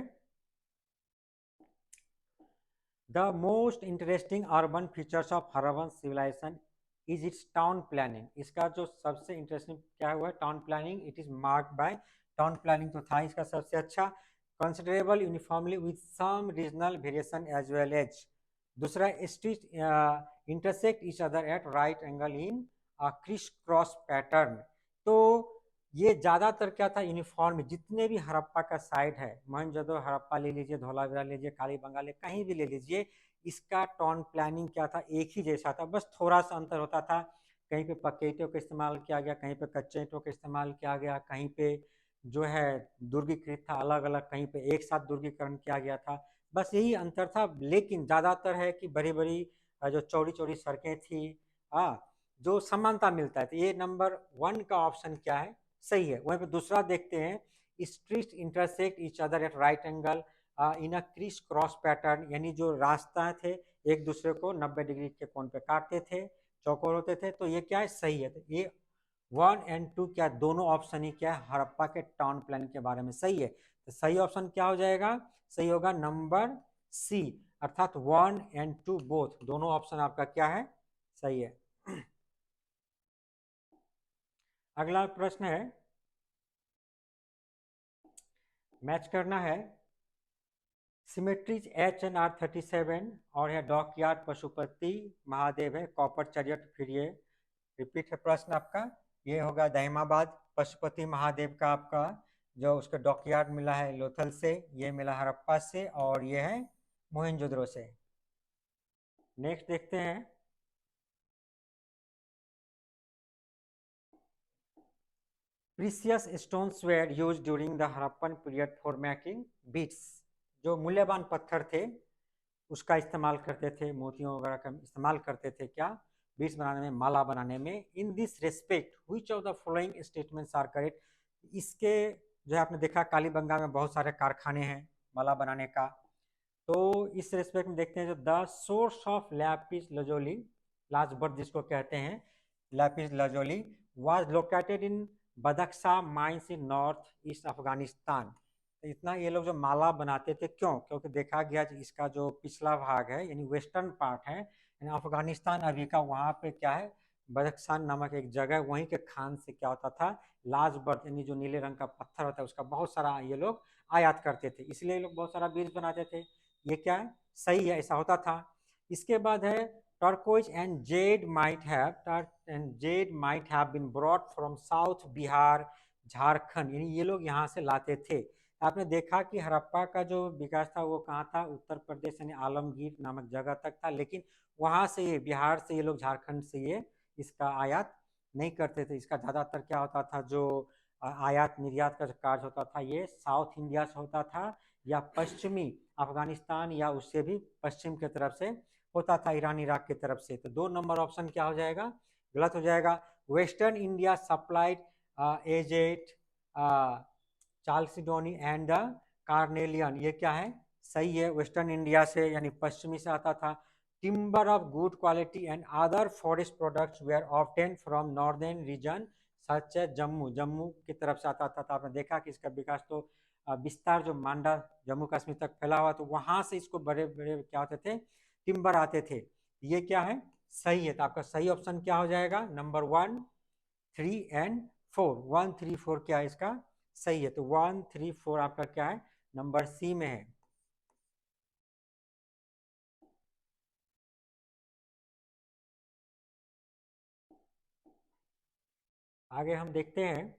S1: the most interesting urban features of Harappan civilisation is its town planning. इसका जो सबसे इंटरेस्टिंग क्या हुआ, town planning, it is marked by, town planning तो था इसका सबसे अच्छा, considerable uniformly with some regional variation as well as. दूसरा, street intersect each other at right angle in criss cross pattern. तो ये ज़्यादातर क्या था, यूनिफॉर्म, जितने भी हड़प्पा का साइड है, मोहनजोदड़ो हड़प्पा ले लीजिए, धोलावीरा ले लीजिए, कालीबंगा ले, कहीं भी ले लीजिए, इसका टाउन प्लानिंग क्या था, एक ही जैसा था, बस थोड़ा सा अंतर होता था। कहीं पे पक्के ईंटों का इस्तेमाल किया गया, कहीं पे कच्चे ईंटों का इस्तेमाल किया गया, कहीं पे जो है दुर्गीकृत था अलग अलग, कहीं पे एक साथ दुर्गीकरण किया गया था, बस यही अंतर था। लेकिन ज़्यादातर है कि बड़ी बड़ी जो चौड़ी चौड़ी सड़कें थी, हाँ, जो समानता मिलता है। तो ये नंबर 1 का ऑप्शन क्या है, सही है। वहीं पर दूसरा देखते हैं, street intersect each other at right angle in a Chris cross pattern, यानी जो रास्ता थे एक दूसरे को 90 डिग्री के कोण पे काटते थे, चौकोर होते थे। तो ये क्या है, सही है। तो ये 1 और 2 क्या, दोनों ऑप्शन ही क्या है, हड़प्पा के टाउन प्लान के बारे में सही है। तो सही ऑप्शन क्या हो जाएगा, सही होगा नंबर सी, अर्थात 1 और 2 बोथ, दोनों ऑप्शन आपका क्या है, सही है। अगला प्रश्न है, मैच करना है, सिमेट्रीज HNR 37 और है डॉकयार्ड पशुपति महादेव है, कॉपर चरियट। फिर ये रिपीट है प्रश्न आपका, ये होगा दहमाबाद पशुपति महादेव का आपका जो उसका डॉकयार्ड मिला है लोथल से, ये मिला हड़प्पा से, और ये है मोहनजोदड़ो से। नेक्स्ट देखते हैं, precious stones were use during the Harappan period for making beads. जो मूल्यवान पत्थर थे उसका इस्तेमाल करते थे, मोतियों वगैरह का इस्तेमाल करते थे, क्या, बीट्स बनाने में, माला बनाने में। In this respect which of the following statements are correct. इसके जो है आपने देखा कालीबंगा में बहुत सारे कारखाने हैं माला बनाने का, तो इस रेस्पेक्ट में देखते हैं जो the source of lapis lazuli, लाजबर्द जिसको कहते हैं, lapis lazuli was located in Badakhshan mines in north east Afghanistan. तो इतना ये लोग जो माला बनाते थे, क्यों? क्योंकि देखा गया कि इसका जो पिछला भाग है यानी वेस्टर्न पार्ट है यानी अफगानिस्तान अभी का, वहाँ पे क्या है, बदख्शान नामक एक जगह, वहीं के खान से क्या होता था, लाजबर्द यानी जो नीले रंग का पत्थर होता है उसका बहुत सारा ये लोग आयात करते थे, इसलिए ये लोग बहुत सारा बीज बनाते थे। ये क्या है, सही है, ऐसा होता था। इसके बाद है turquoise and jade might have been brought from south Bihar Jharkhand, यानी ये लोग यहाँ से लाते थे। आपने देखा कि हड़प्पा का जो विकास था वो कहाँ था, उत्तर प्रदेश यानी आलमगीर नामक जगह तक था, लेकिन वहाँ से ये बिहार से ये लोग झारखंड से ये इसका आयात नहीं करते थे। इसका ज़्यादातर क्या होता था, जो आयात निर्यात का कार्य होता था ये साउथ इंडिया से होता था या पश्चिमी अफगानिस्तान या उससे भी पश्चिम की तरफ से होता था, ईरान इराक की तरफ से। तो 2 नंबर ऑप्शन क्या हो जाएगा, गलत हो जाएगा। Western India supplied agate chalcedony and the carnelian, ये क्या है, सही है, वेस्टर्न इंडिया से यानी पश्चिमी से आता था। Timber of good quality and other forest products were obtain from northern region such as Jammu, Jammu की तरफ से आता था। तो आपने देखा कि इसका विकास तो विस्तार जो मांडा जम्मू कश्मीर तक फैला हुआ, तो वहां से इसको बड़े बड़े क्या होते थे, टिम्बर आते थे। ये क्या है, सही है। तो आपका सही ऑप्शन क्या हो जाएगा, नंबर 1, 3 एंड 4, 1, 3, 4 क्या है इसका सही है। तो 1, 3, 4 आपका क्या है, नंबर सी में है। आगे हम देखते हैं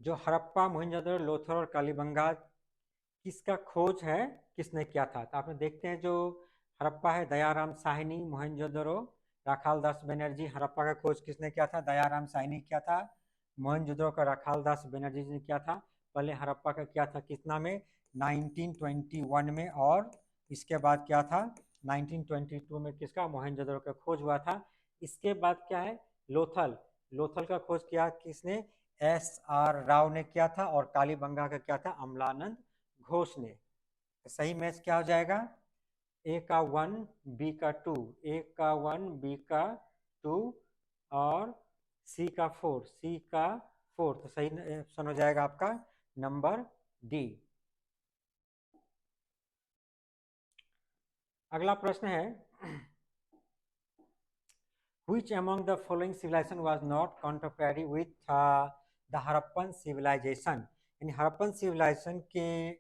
S1: जो हड़प्पा मोहनजोदड़ो लोथल और कालीबंगा किसका खोज है, किसने किया था। तो आपने देखते हैं जो हड़प्पा है दयाराम साहनी, मोहनजोदड़ो राखाल दास बनर्जी। हड़प्पा का खोज किसने किया था, दयाराम साहनी किया था। मोहनजोदड़ो का राखाल दास बनर्जी ने किया था। पहले हड़प्पा का किया था कितना में, 1921 में, और इसके बाद क्या था 1922 में किसका, मोहनजोदड़ो का खोज हुआ था। इसके बाद क्या है, लोथल, लोथल का खोज किया किसने, SR राव ने किया था, और कालीबंगा का क्या था, अमलानंद घोष ने। सही मैच क्या हो जाएगा, ए का 1 बी का 2, ए का 1 बी का 2 और सी का 4, सी का 4। तो सही ऑप्शन हो जाएगा आपका नंबर डी। अगला प्रश्न है Which among the following civilization was not contemporary with the Harappan civilization? यानी हड़प्पन सिविलाइजेशन के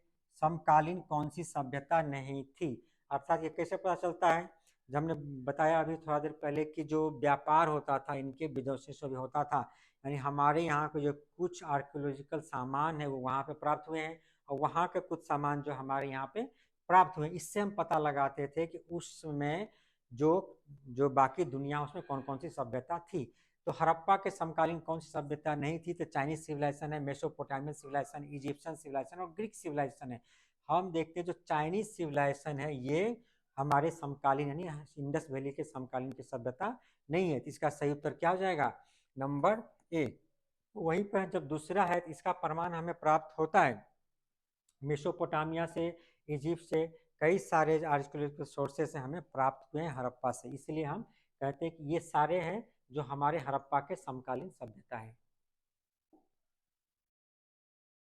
S1: समकालीन कौन सी सभ्यता नहीं थी। अर्थात ये कैसे पता चलता है, जब हमने बताया अभी थोड़ा देर पहले कि जो व्यापार होता था इनके विदेशों से भी होता था, यानी हमारे यहाँ के जो कुछ आर्कियोलॉजिकल सामान है वो वहाँ पे प्राप्त हुए हैं, और वहाँ के कुछ सामान जो हमारे यहाँ पे प्राप्त हुए, इससे हम पता लगाते थे कि उस समय जो जो बाकी दुनिया उसमें कौन कौन सी सभ्यता थी। तो हड़प्पा के समकालीन कौन सी सभ्यता नहीं थी, तो चाइनीज सिविलाइजेशन है, मेसोपोटामियन सिविलाइजेशन, इजिप्शियन सिविलाइजेशन और ग्रीक सिविलाइजेशन है। हम देखते हैं जो चाइनीज सिविलाइजेशन है ये हमारे समकालीन यानी इंडस वैली के समकालीन की सभ्यता नहीं है। तो इसका सही उत्तर क्या हो जाएगा, नंबर ए। वहीं पर जब दूसरा है तो इसका प्रमाण हमें प्राप्त होता है मेसोपोटामिया से, इजिप्ट से, कई सारे आर्कियोलॉजिकल सोर्सेस से हमें प्राप्त हुए हैं हड़प्पा से, इसलिए हम कहते हैं कि ये सारे हैं जो हमारे हड़प्पा के समकालीन सभ्यता है।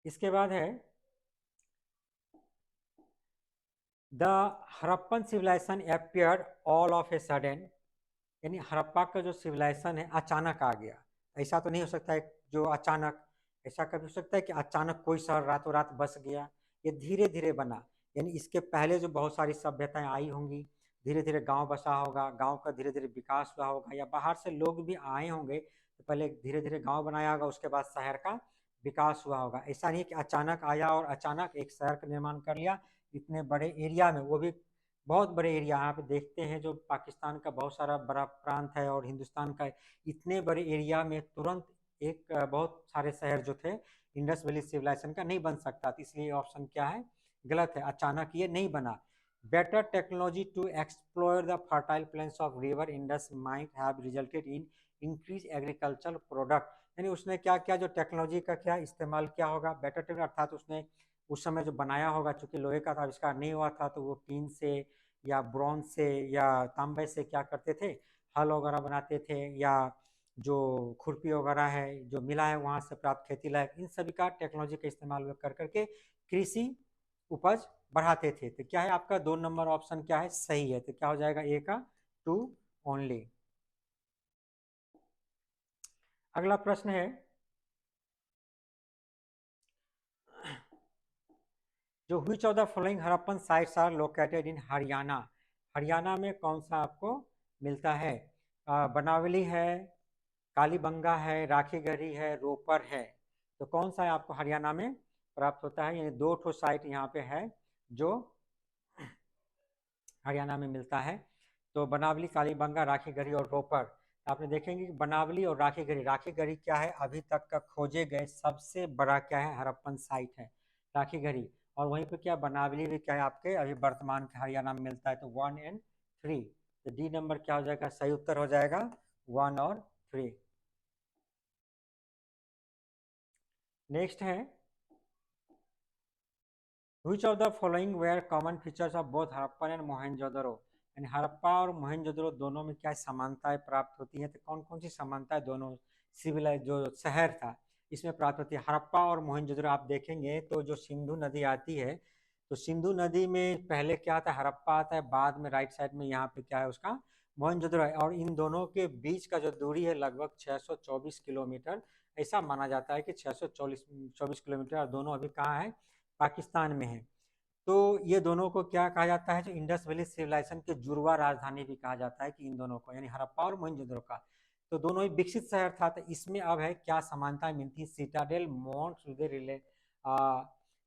S1: इसके बाद है the Harappan civilization appeared all of a sudden, यानी हड़प्पा का जो सिविलाइजेशन है अचानक आ गया। ऐसा तो नहीं हो सकता है जो अचानक, ऐसा कभी हो सकता है कि अचानक कोई शहर रातों रात बस गया, ये धीरे धीरे बना। यानी इसके पहले जो बहुत सारी सभ्यताएं आई होंगी, धीरे धीरे गांव बसा होगा, गांव का धीरे धीरे विकास हुआ होगा, या बाहर से लोग भी आए होंगे, तो पहले धीरे धीरे गांव बनाया होगा, उसके बाद शहर का विकास हुआ होगा। ऐसा नहीं कि अचानक आया और अचानक एक शहर का निर्माण कर लिया इतने बड़े एरिया में, वो भी बहुत बड़े एरिया। यहाँ पे देखते हैं जो पाकिस्तान का बहुत सारा बड़ा प्रांत है और हिंदुस्तान का, इतने बड़े एरिया में तुरंत एक बहुत सारे शहर जो थे इंडस वैली सिविलाइजेशन का नहीं बन सकता। तो इसलिए ऑप्शन क्या है, गलत है, अचानक ये नहीं बना। Better technology to explore the fertile plains of river Indus might have resulted in increase agriculture product, यानी उसने क्या किया, जो टेक्नोलॉजी का क्या इस्तेमाल किया होगा, बेटर टेक्नोलॉजी, अर्थात उसने उस समय जो बनाया होगा, चूंकि लोहे का आविष्कार नहीं हुआ था, तो वो टीन से या ब्रॉन्ज से या तांबे से क्या करते थे, हल वगैरह बनाते थे, या जो खुरपी वगैरह है जो मिला है वहाँ से प्राप्त खेती लायक, इन सभी का टेक्नोलॉजी का इस्तेमाल वे कर करके कृषि उपज बढ़ाते थे। तो क्या है आपका 2 नंबर ऑप्शन क्या है, सही है। तो क्या हो जाएगा ए का 2 ओनली। अगला प्रश्न है, जो which of the following Harappan sites are located in Haryana. Haryana में कौन सा आपको मिलता है? बनावली है, कालीबंगा है, राखीगढ़ी है, रोपर है। तो कौन सा है आपको हरियाणा में प्राप्त होता है? यानी 2 साइट यहाँ पे है जो हरियाणा में मिलता है। तो बनावली, कालीबंगा, राखीगढ़ी और रोपर। तो आपने देखेंगे कि बनावली और राखीगढ़ी, राखीगढ़ी क्या है, अभी तक का खोजे गए सबसे बड़ा क्या है, हड़प्पन साइट है राखीगढ़ी। और वहीं पे क्या, बनावली भी क्या है आपके अभी वर्तमान के हरियाणा में मिलता है। तो 1 और 3, तो डी नंबर क्या हो जाएगा, सही उत्तर हो जाएगा 1 और 3। नेक्स्ट है, Which of the following were common features of both Harappan and Mohenjodaro. यानी हड़प्पा और मोहनजोदड़ो दोनों में क्या समानताएं प्राप्त होती हैं? तो कौन कौन सी समानताएं दोनों सिविलाइज जो शहर था इसमें प्राप्त होती है? हड़प्पा और मोहनजोदड़ो आप देखेंगे तो जो सिंधु नदी आती है, तो सिंधु नदी में पहले क्या आता है, हड़प्पा आता है, बाद में राइट साइड में यहाँ पे क्या है उसका मोहनजोदड़ो है। और इन दोनों के बीच का जो दूरी है लगभग 624 किलोमीटर, ऐसा माना जाता है कि 624 किलोमीटर, और दोनों अभी कहाँ है, पाकिस्तान में है। तो ये दोनों को क्या कहा जाता है, जो इंडस वैली सिविलाइजेशन के जुड़वा राजधानी भी कहा जाता है कि इन दोनों को, यानी हड़प्पा और मोहनजोदड़ो का, तो दोनों ही विकसित शहर था। तो इसमें अब है क्या समानताएं मिलती है, सिटाडेल, मोन्ट्स रिले,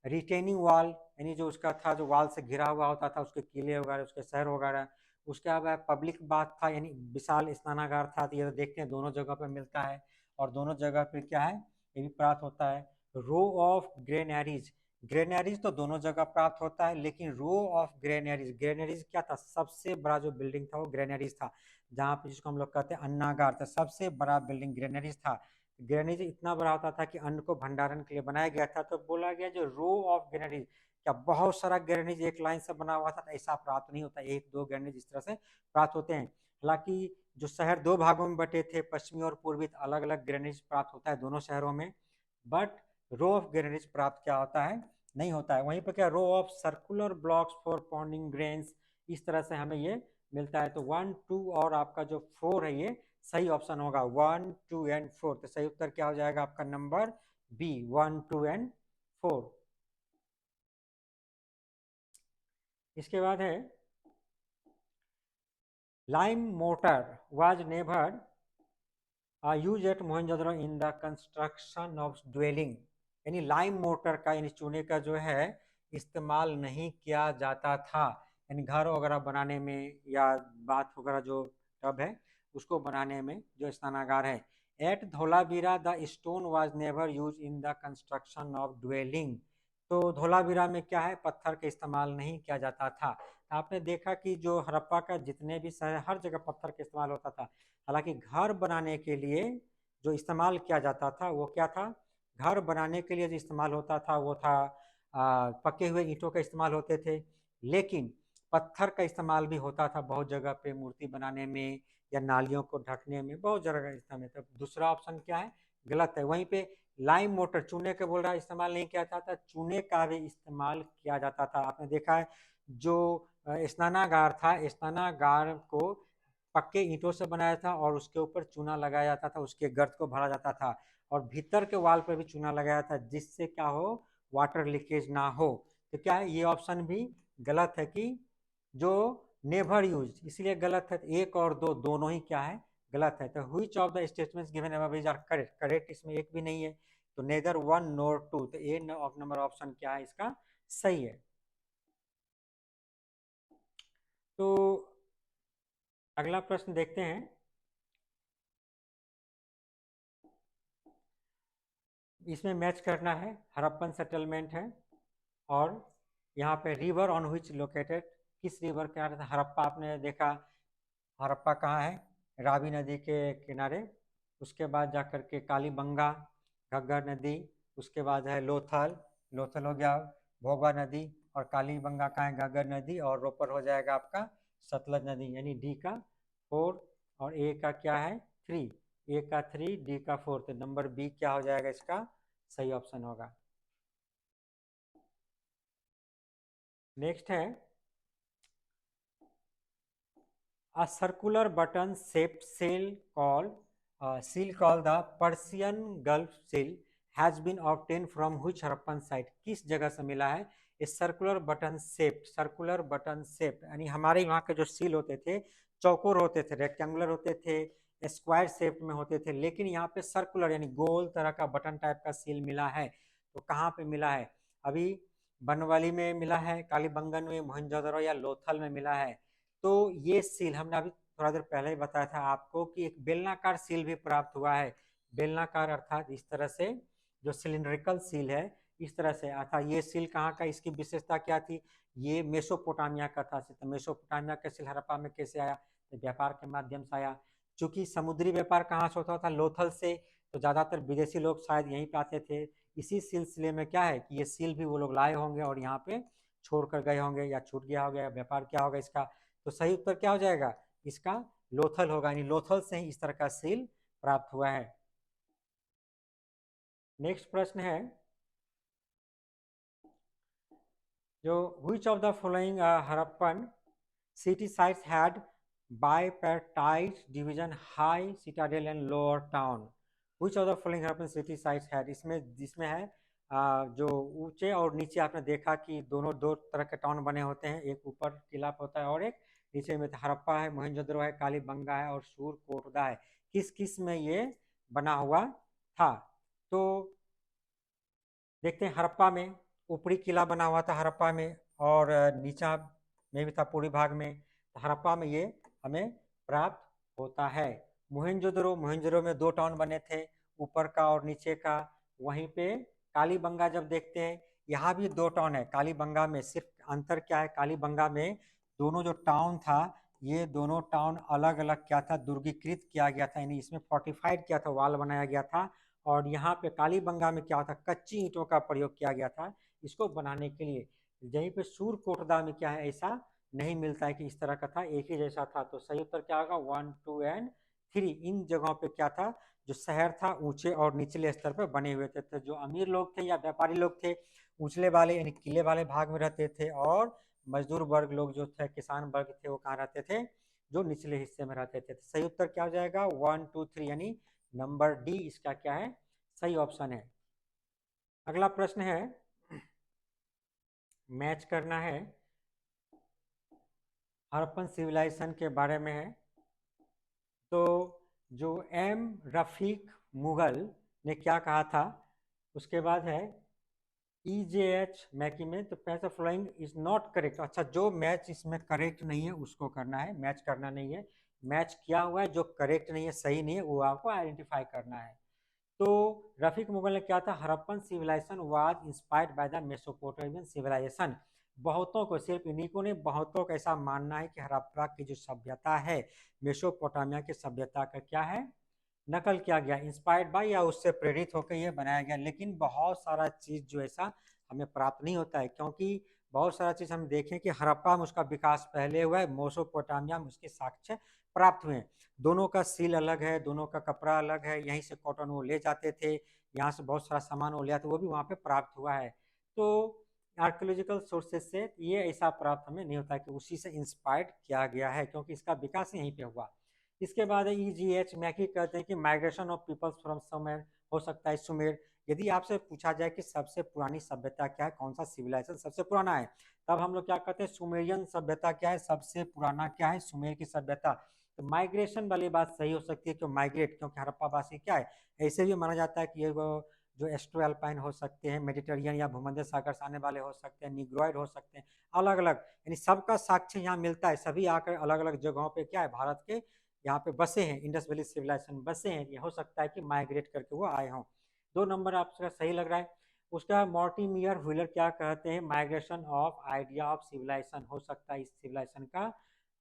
S1: रिटेनिंग वॉल, यानी जो उसका था जो वॉल से घिरा हुआ होता था, उसके किले वगैरह, उसके शहर वगैरह। उसके बाद पब्लिक बाथ था, यानी विशाल स्नानागार था। तो ये तो देखते हैं दोनों जगह पे मिलता है, और दोनों जगह पे क्या है, ये भी प्राप्त होता है। रो ऑफ ग्रेनरीज, ग्रेनरीज तो दोनों जगह प्राप्त होता है, लेकिन रो ऑफ ग्रेनरीज, ग्रेनरीज क्या था, सबसे बड़ा जो बिल्डिंग था वो ग्रेनरीज था, जहाँ पे जिसको हम लोग कहते हैं अन्नागार, तो सबसे बड़ा बिल्डिंग ग्रेनरीज था। ग्रेनरीज इतना बड़ा होता था कि अन्न को भंडारण के लिए बनाया गया था। तो बोला गया जो रो ऑफ ग्रेनरीज, क्या बहुत सारा ग्रेनरीज एक लाइन से बना हुआ था? तो ऐसा प्राप्त नहीं होता, 1-2 ग्रेनरीज इस तरह से प्राप्त होते हैं। हालांकि जो शहर 2 भागों में बटे थे, पश्चिमी और पूर्वी, अलग अलग ग्रेनरीज प्राप्त होता है दोनों शहरों में, बट रो ऑफ ग्रेनरीज प्राप्त क्या होता है, नहीं होता है। वहीं पर क्या, row of circular blocks for pounding grains, इस तरह से हमें ये मिलता है। तो 1, 2 और आपका जो 4 है ये सही ऑप्शन होगा, 1, 2 एंड 4। तो सही उत्तर क्या हो जाएगा आपका, नंबर बी, 1, 2 एंड 4। इसके बाद है, lime mortar was never use at Mohenjodaro in the construction of dwelling. यानी लाइम मोटर का, यानी चूने का जो है इस्तेमाल नहीं किया जाता था, यानी घर वगैरह बनाने में, या बाथ वगैरह जो टब है उसको बनाने में, जो स्नानागार है। At Dholavira the stone was never use in the construction of dwelling. तो धोलावीरा में क्या है, पत्थर का इस्तेमाल नहीं किया जाता था। आपने देखा कि जो हड़प्पा का जितने भी शहर, हर जगह पत्थर का इस्तेमाल होता था। हालांकि घर बनाने के लिए जो इस्तेमाल किया जाता था वो क्या था, घर बनाने के लिए जो इस्तेमाल होता था वो था पके हुए ईंटों का इस्तेमाल होते थे। लेकिन पत्थर का इस्तेमाल भी होता था बहुत जगह पे, मूर्ति बनाने में या नालियों को ढकने में, बहुत जगह इस्तेमाल। तो दूसरा ऑप्शन क्या है, गलत है। वहीं पे लाइम मोटर, चूने के बोल रहा है इस्तेमाल नहीं किया जाता, चूने का भी इस्तेमाल किया जाता था। आपने देखा है जो स्नानागार था, स्नानागार को पक्के ईंटों से बनाया था, और उसके ऊपर चूना लगाया जाता था, उसके गर्त को भरा जाता था, और भीतर के वाल पर भी चूना लगाया था, जिससे क्या हो, वाटर लीकेज ना हो। तो क्या है, ये ऑप्शन भी गलत है कि जो नेवर यूज, इसलिए गलत है। 1 और 2 दोनों ही क्या है, गलत है। तो which of the statements given above is are correct, correct इसमें एक भी नहीं है। तो नेदर 1 नॉर 2, तो ए ऑफ नंबर ऑप्शन क्या है इसका, सही है। तो अगला प्रश्न देखते हैं। इसमें मैच करना है, हड़प्पन सेटलमेंट है, और यहाँ पे रिवर ऑन विच लोकेटेड, किस रिवर के किनारे था हड़प्पा। आपने देखा हड़प्पा कहाँ है, रावी नदी के किनारे। उसके बाद जा कर के कालीबंगा, घग्गर नदी, उसके बाद है लोथल, लोथल हो गया, भोगा नदी, और कालीबंगा का है घग्गर नदी, और रोपर हो जाएगा आपका सतलज नदी। यानी डी का 4 और ए का क्या है 3, ए का 3 डी का 4, तो नंबर बी क्या हो जाएगा इसका सही ऑप्शन होगा। नेक्स्ट है a circular button shaped seal called the Persian Gulf seal has been obtained from which Harappan site? किस जगह से मिला है? इस सर्कुलर बटन शेप यानी हमारे यहाँ के जो सील होते थे चौकोर होते थे, रेक्टेंगुलर होते थे, स्क्वायर शेप में होते थे, लेकिन यहाँ पे सर्कुलर यानी गोल तरह का बटन टाइप का सील मिला है। तो कहाँ पे मिला है? अभी बनवाली में मिला है, कालीबंगन में, मोहनजोदड़ो या लोथल में मिला है। तो ये सील हमने अभी थोड़ा देर पहले ही बताया था आपको कि एक बेलनाकार सील भी प्राप्त हुआ है। बेलनाकार अर्थात इस तरह से जो सिलिंड्रिकल सील है इस तरह से, अर्थात ये सील कहाँ का, इसकी विशेषता क्या थी? ये मेसोपोटामिया का था। तो मेसोपोटामिया का सील हड़प्पा में कैसे आया? तो व्यापार के माध्यम से आया। चूंकि समुद्री व्यापार कहाँ से होता था? लोथल से, तो ज्यादातर विदेशी लोग शायद यहीं पे आते थे। इसी सिलसिले में क्या है कि ये सील भी वो लोग लाए होंगे और यहाँ पे छोड़ कर गए होंगे, या छूट गया होगा, व्यापार क्या होगा इसका। तो सही उत्तर क्या हो जाएगा इसका? लोथल होगा, यानी लोथल से ही इस तरह का सील प्राप्त हुआ है। नेक्स्ट प्रश्न है जो which of the following Harappan city sites had bipartite division high citadel and lower town? Which of the following Harappan city sites had, इसमें जिसमें है जो ऊंचे और नीचे आपने देखा कि दोनों दो तरह के टाउन बने होते हैं, एक ऊपर किला होता है और एक नीचे में। हड़प्पा है, मोहनजोदड़ो है, कालीबंगा है और सूरकोटदा है। किस किस में ये बना हुआ था? तो देखते हैं, हड़प्पा में ऊपरी किला बना हुआ था हड़प्पा में, और नीचा में भी था पूर्वी भाग में। तो हड़प्पा में ये हमें प्राप्त होता है। मोहनजोदड़ो में दो टाउन बने थे, ऊपर का और नीचे का। वहीं पे कालीबंगा जब देखते हैं, यहाँ भी दो टाउन है। कालीबंगा में सिर्फ अंतर क्या है, कालीबंगा में दोनों जो टाउन था ये दोनों टाउन अलग अलग क्या था, दुर्गीकृत किया गया था, यानी इसमें फोर्टिफाइड किया था, वाल बनाया गया था। और यहाँ पे कालीबंगा में क्या होता, कच्ची ईंटों का प्रयोग किया गया था इसको बनाने के लिए। यहीं पे सूरकोटदा में क्या है, ऐसा नहीं मिलता है कि इस तरह का था, एक ही जैसा था। तो सही उत्तर क्या होगा 1, 2 एंड 3। इन जगहों पे क्या था, जो शहर था ऊंचे और निचले स्तर पर बने हुए थे। तो जो अमीर लोग थे या व्यापारी लोग थे ऊंचले वाले यानी किले वाले भाग में रहते थे, और मजदूर वर्ग लोग जो थे, किसान वर्ग थे, वो कहाँ रहते थे, जो निचले हिस्से में रहते थे। तो सही उत्तर क्या हो जाएगा 1, 2, 3, यानी नंबर डी इसका क्या है सही ऑप्शन है। अगला प्रश्न है, मैच करना है, हड़प्पन सिविलाइजेशन के बारे में है। तो जो एम रफीक मुगल ने क्या कहा था, उसके बाद है EJH मैकी में, तो पैसा फ्लोइंग इज नॉट करेक्ट। अच्छा, जो मैच इसमें करेक्ट नहीं है उसको करना है, मैच करना नहीं है। मैच किया हुआ है, जो करेक्ट नहीं है, सही नहीं है, वो आपको आइडेंटिफाई करना है। तो रफीक मुगल ने क्या था, Harappan civilization was inspired by the Mesopotamian civilization. बहुतों को, सिर्फ इन्हीं को नहीं, बहुतों का ऐसा मानना है कि हड़प्पा की जो सभ्यता है मेसोपोटामिया की सभ्यता का क्या है, नकल किया गया, इंस्पायर्ड बाय या उससे प्रेरित होकर यह बनाया गया। लेकिन बहुत सारा चीज जो ऐसा हमें प्राप्त नहीं होता है, क्योंकि बहुत सारा चीज हम देखें कि हड़प्पा में उसका विकास पहले हुआ है, मेसोपोटामिया में उसके साक्ष्य प्राप्त हुए हैं। दोनों का सील अलग है, दोनों का कपड़ा अलग है, यहीं से कॉटन वो ले जाते थे, यहाँ से बहुत सारा सामान वो ले आते, वो भी वहाँ पे प्राप्त हुआ है। तो आर्कोलॉजिकल सोर्सेज से ये ऐसा प्राप्त हमें नहीं होता कि उसी से इंस्पायर्ड किया गया है, क्योंकि इसका विकास यहीं पे हुआ। इसके बाद EGH मैकी कहते हैं कि migration of peoples from Sumer, हो सकता है सुमेर। यदि आपसे पूछा जाए कि सबसे पुरानी सभ्यता क्या है, कौन सा सिविलाइजेशन सबसे पुराना है, तब हम लोग क्या कहते हैं, सुमेरियन सभ्यता क्या है सबसे पुराना, क्या है सुमेर की सभ्यता। तो माइग्रेशन वाली बात सही हो सकती है, क्यों माइग्रेट, क्योंकि हड़प्पावासी क्या है, ऐसे भी माना जाता है कि ये जो एस्ट्रो अल्पाइन हो सकते हैं, मेडिटेरियन या भूमध्य सागर से आने वाले हो सकते हैं, निग्रोइड हो सकते हैं, अलग अलग, यानी सबका साक्ष्य यहाँ मिलता है। सभी आकर अलग अलग जगहों पे क्या है, भारत के यहाँ पे बसे हैं, इंडस वैली सिविलाइजेशन बसे हैं। ये हो सकता है कि माइग्रेट करके वो आए हों। 2 नंबर आपका सही लग रहा है। उसका मॉर्टिमियर व्हीलर क्या कहते हैं, migration of idea of civilization, हो सकता है इस सिविलाइजेशन का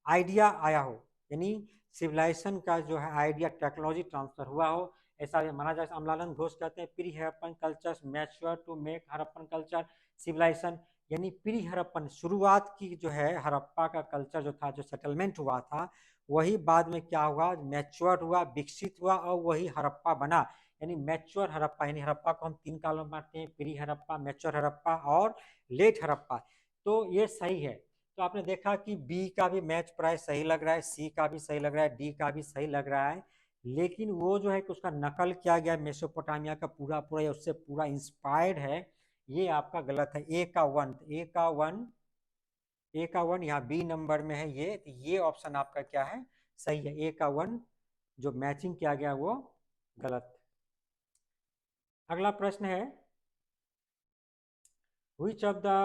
S1: आइडिया आया हो, यानी सिविलाइजेशन का जो है आइडिया, टेक्नोलॉजी ट्रांसफर हुआ हो। ऐसा माना जाए। अमलानंद घोष कहते हैं pre Harappan cultures mature to make Harappan culture civilization, यानी प्री हड़प्पन शुरुआत की जो है हड़प्पा का कल्चर जो था, जो सेटलमेंट हुआ था, वही बाद में क्या हुआ, मैच्योर हुआ, विकसित हुआ और वही हड़प्पा बना। यानी मैच्योर हड़प्पा, यानी हड़प्पा को हम 3 कालों में बांटते हैं, प्री हड़प्पा, मैच्योर हड़प्पा और लेट हड़प्पा। तो ये सही है। तो आपने देखा कि बी का भी मैच प्राइस सही लग रहा है, सी का भी सही लग रहा है, डी का भी सही लग रहा है, लेकिन वो जो है कि उसका नकल किया गया मेसोपोटामिया का पूरा पूरा या उससे पूरा इंस्पायर्ड है, ये आपका गलत है। ए का वन यहाँ बी नंबर में है, ये ऑप्शन आपका क्या है, सही है। ए का वन जो मैचिंग किया गया वो गलत। अगला प्रश्न है, which of the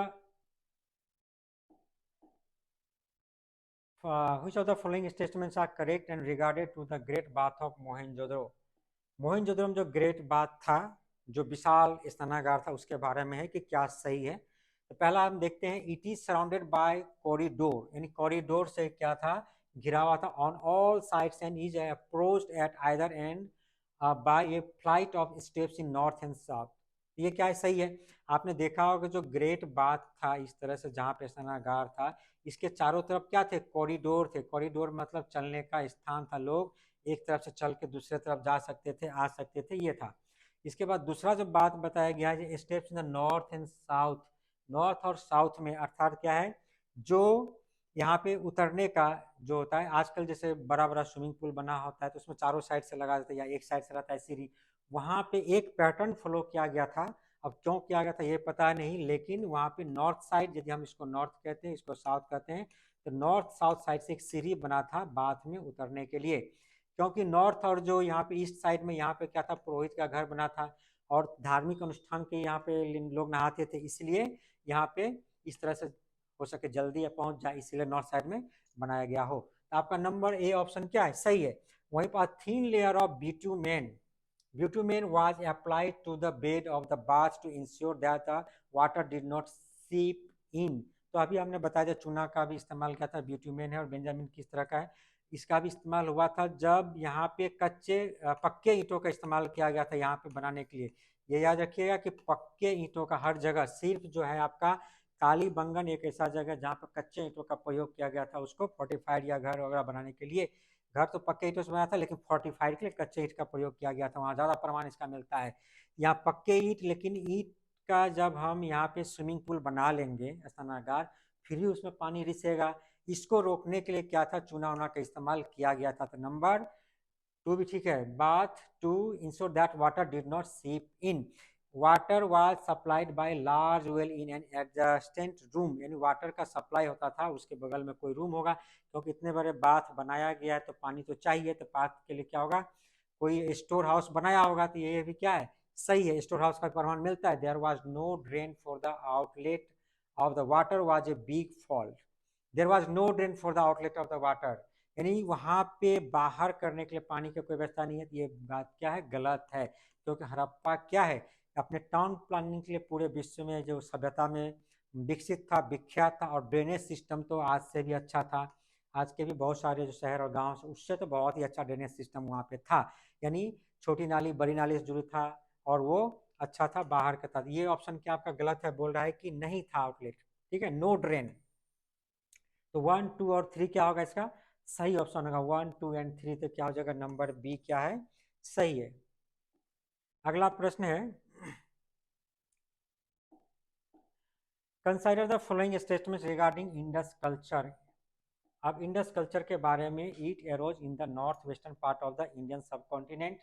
S1: which of the following statements are correct and regarded to the great bath of Mohenjodaro. Mohenjodaro में जो ग्रेट बाथ था, जो विशाल स्नानागार था, उसके बारे में है कि क्या सही है। तो पहला हम देखते हैं, it is surrounded by corridor, यानी कॉरिडोर से क्या था, घिरा हुआ था, on all sides and is approached at either end by a flight of steps in north and south. ये क्या है, सही है। आपने देखा होगा जो ग्रेट बाथ था इस तरह से, जहाँ पे स्नानागार था, इसके चारों तरफ क्या थे, कॉरिडोर थे। कॉरिडोर मतलब चलने का स्थान था, लोग एक तरफ से चल के दूसरे तरफ जा सकते थे, आ सकते थे, ये था। इसके बाद दूसरा जो बात बताया गया है, steps in the north and south, north और साउथ में, अर्थात क्या है, जो यहाँ पे उतरने का जो होता है, आजकल जैसे बड़ा बड़ा स्विमिंग पूल बना होता है तो उसमें चारों साइड से लगा देते हैं या एक साइड से रहता है सीढ़ी, वहाँ पे एक पैटर्न फॉलो किया गया था। अब क्यों किया गया था ये पता नहीं, लेकिन वहाँ पे नॉर्थ साइड, यदि हम इसको नॉर्थ कहते हैं, इसको साउथ कहते हैं, तो नॉर्थ साउथ साइड से एक सीढ़ी बना था बाथ में उतरने के लिए। क्योंकि नॉर्थ और जो यहाँ पे ईस्ट साइड में, यहाँ पे क्या था, पुरोहित का घर बना था और धार्मिक अनुष्ठान के यहाँ पे लोग नहाते थे, इसलिए यहाँ पे इस तरह से हो सके जल्दी पहुंच जाए, इसलिए नॉर्थ साइड में बनाया गया हो। तो आपका नंबर ए ऑप्शन क्या है, सही है। वहीं पर thin layer of bitumen was applied to the bed of the bath to ensure that the water did not seep in। तो अभी हमने बताया था चूना का भी इस्तेमाल किया था, ब्यूट्यूमेन है, और बेंजामिन किस तरह का है, इसका भी इस्तेमाल हुआ था जब यहाँ पे पक्के ईंटों का इस्तेमाल किया गया था यहाँ पे बनाने के लिए। ये याद रखिएगा कि पक्के ईंटों का हर जगह, सिर्फ जो है आपका कालीबंगन एक ऐसा जगह जहाँ पर कच्चे ईंटों का प्रयोग किया गया था, उसको फोर्टिफाइड या घर वगैरह बनाने के लिए। घर तो पक्के ईंटों से बना था, लेकिन फोर्टिफाइड के लिए कच्चे ईंट का प्रयोग किया गया था, वहाँ ज़्यादा प्रमाण इसका मिलता है। यहाँ पक्के ईंट, लेकिन ईंट का जब हम यहाँ पे स्विमिंग पूल बना लेंगे स्नानागार, फिर ही उसमें पानी रिसेगा, इसको रोकने के लिए क्या था, चूना उना का इस्तेमाल किया गया था। तो नंबर टू भी ठीक है, bath to ensure that water did not seep in. Water was supplied by large well in an adjacent room, यानी वाटर का सप्लाई होता था, उसके बगल में कोई रूम होगा, क्योंकि इतने बड़े बाथ बनाया गया है तो पानी तो चाहिए, तो बाथ के लिए क्या होगा, कोई स्टोर हाउस बनाया होगा। तो ये भी क्या है, सही है, स्टोर हाउस का प्रमाण मिलता है। There was no drain for the outlet of the water was a big fault. There was no drain for the outlet of the water, यानी वहां पे बाहर करने के लिए पानी की कोई व्यवस्था नहीं है। तो ये बात क्या है, गलत है, क्योंकि हड़प्पा क्या है, अपने टाउन प्लानिंग के लिए पूरे विश्व में जो सभ्यता में विकसित था, विख्यात था, और ड्रेनेज सिस्टम तो आज से भी अच्छा था। आज के भी बहुत सारे जो शहर और गांव से, उससे तो बहुत ही अच्छा ड्रेनेज सिस्टम वहाँ पे था, यानी छोटी नाली बड़ी नाली से जुड़ी था, और वो अच्छा था बाहर का था। ये ऑप्शन क्या आपका गलत है, बोल रहा है कि नहीं था आउटलेट, ठीक है, नो ड्रेन। तो 1 2 और 3 क्या होगा इसका, सही ऑप्शन होगा 1 2 एंड 3। तो क्या हो जाएगा, नंबर बी क्या है, सही है। अगला प्रश्न है, consider the following statements regarding Indus culture. अब इंडस कल्चर के बारे में, it arose in the north western part of the Indian subcontinent,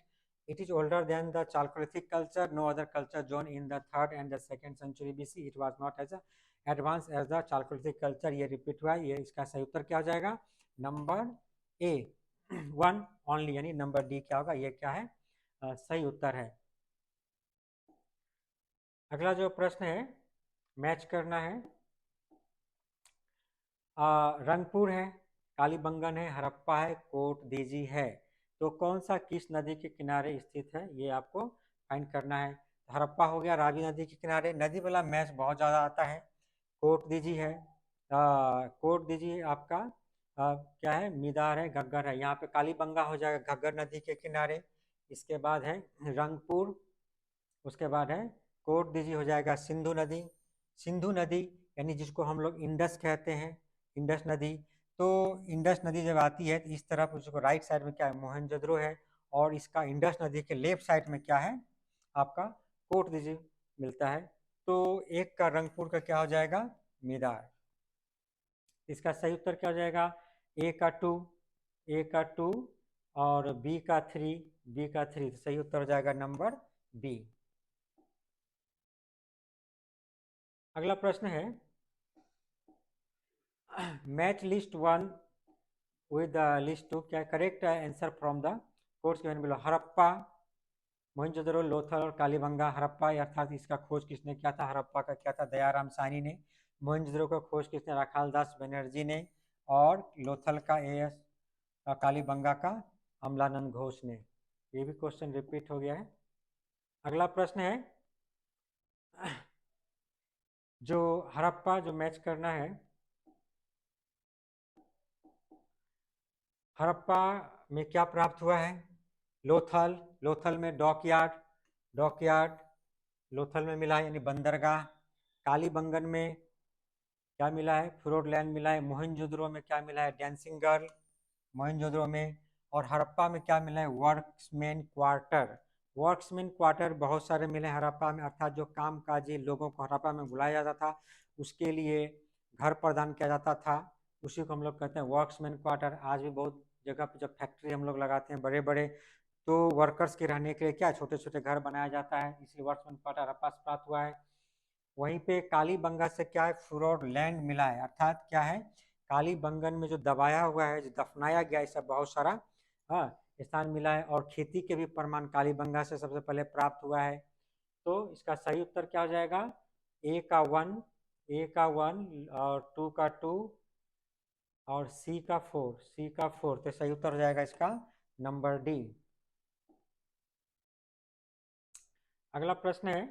S1: it is older than the chalcolithic culture, no other culture zone in the 3rd and 2nd century BC, it was not as advance as the chalcolithic culture. ये repeat हुआ है, ये इसका सही उत्तर क्या हो जाएगा, नंबर ए 1 ओनली, यानी नंबर डी क्या होगा, ये क्या है, सही उत्तर है। अगला जो प्रश्न है, मैच करना है, रंगपुर है, कालीबंगन है, हड़प्पा है, कोट दीजी है, तो कौन सा किस नदी के किनारे स्थित है, ये आपको फाइंड करना है। हड़प्पा हो गया रावी नदी के किनारे, नदी वाला मैच बहुत ज़्यादा आता है। कोट दीजी है, कोट दीजी आपका क्या है, मीदार है, घग्गर है, यहाँ पे कालीबंगा हो जाएगा घग्गर नदी के किनारे, इसके बाद है रंगपुर, उसके बाद है कोट दीजिए हो जाएगा सिंधु नदी। सिंधु नदी यानी जिसको हम लोग इंडस कहते हैं, इंडस नदी। तो इंडस नदी जब आती है तो इस तरफ उसको राइट साइड में क्या है, मोहनजोदड़ो है, और इसका इंडस नदी के लेफ्ट साइड में क्या है, आपका कोट दीजिए मिलता है। तो एक का रंगपुर का क्या हो जाएगा, मीरार। इसका सही उत्तर क्या हो जाएगा, ए का 2, ए का 2 और बी का 3, बी का 3। सही उत्तर हो जाएगा नंबर बी। अगला प्रश्न है, मैच लिस्ट 1 विद लिस्ट 2, क्या correct answer from the course given below. Harappa, Mohenjodaro, Lothal और कालीबंगा। हड़प्पा अर्थात इसका खोज किसने किया था, हड़प्पा का किया था दयाराम साहनी ने। मोहनजोदड़ो का खोज किसने, राखाल दास बनर्जी ने। और लोथल का एएस, कालीबंगा का अमलानंद घोष ने। ये भी क्वेश्चन रिपीट हो गया है। अगला प्रश्न है, जो हड़प्पा जो मैच करना है, हड़प्पा में क्या प्राप्त हुआ है, लोथल, लोथल में डॉकयार्ड, डॉकयार्ड लोथल में मिला है यानी बंदरगाह। कालीबंगन में क्या मिला है, फ्लोट लैंड मिला है। मोहनजोदड़ो में क्या मिला है, डांसिंग गर्ल, मोहनजोदड़ो में। और हड़प्पा में क्या मिला है, वर्क्समैन क्वार्टर। वर्क्समैन क्वार्टर बहुत सारे मिले हड़प्पा में, अर्थात जो कामकाजी लोगों को हड़प्पा में बुलाया जाता था, उसके लिए घर प्रदान किया जाता था, उसी को हम लोग कहते हैं वर्क्समैन क्वार्टर। आज भी बहुत जगह पे जब फैक्ट्री हम लोग लगाते हैं बड़े बड़े, तो वर्कर्स के रहने के लिए क्या छोटे छोटे घर बनाया जाता है, इसलिए वर्क्समैन क्वार्टर हड़प्पा से प्राप्त हुआ है। वहीं पे कालीबंगा से क्या है, फ्लोट लैंड मिला है, अर्थात क्या है, कालीबंगन में जो दबाया हुआ है, जो दफनाया गया है, सब बहुत सारा हाँ स्थान मिला है। और खेती के भी प्रमाण कालीबंगा से सबसे पहले प्राप्त हुआ है। तो इसका सही उत्तर क्या हो जाएगा, ए का 1, ए का 1 और 2 का 2 और सी का 4, सी का 4। तो सही उत्तर हो जाएगा इसका नंबर डी। अगला प्रश्न है,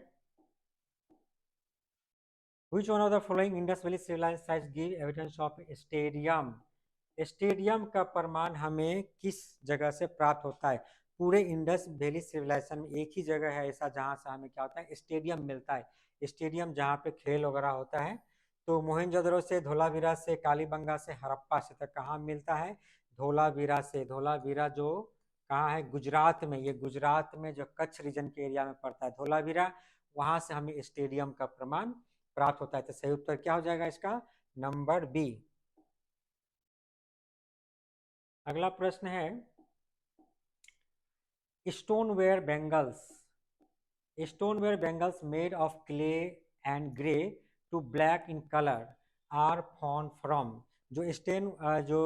S1: Which one of the following Indus Valley civilized sites give evidence of stadium? Stadium का प्रमाण हमें किस जगह से प्राप्त होता है। पूरे इंडस वैली सिविलाइजेशन में एक ही जगह है ऐसा जहां से हमें क्या होता है, स्टेडियम मिलता है। स्टेडियम जहां पे खेल वगैरह होता है। तो मोहनजोदड़ो से, धोलावीरा से, कालीबंगा से, हड़प्पा से तक कहाँ मिलता है, धोलावीरा से। धोलावीरा जो कहाँ है, गुजरात में। ये गुजरात में जो कच्छ रीजन के एरिया में पड़ता है धोलावीरा, वहां से हमें स्टेडियम का प्रमाण प्राप्त होता है। तो सही उत्तर क्या हो जाएगा इसका, नंबर बी। अगला प्रश्न है, stoneware bangles, stoneware bangles made of clay and grey to black in colour are form from. जो स्टेन जो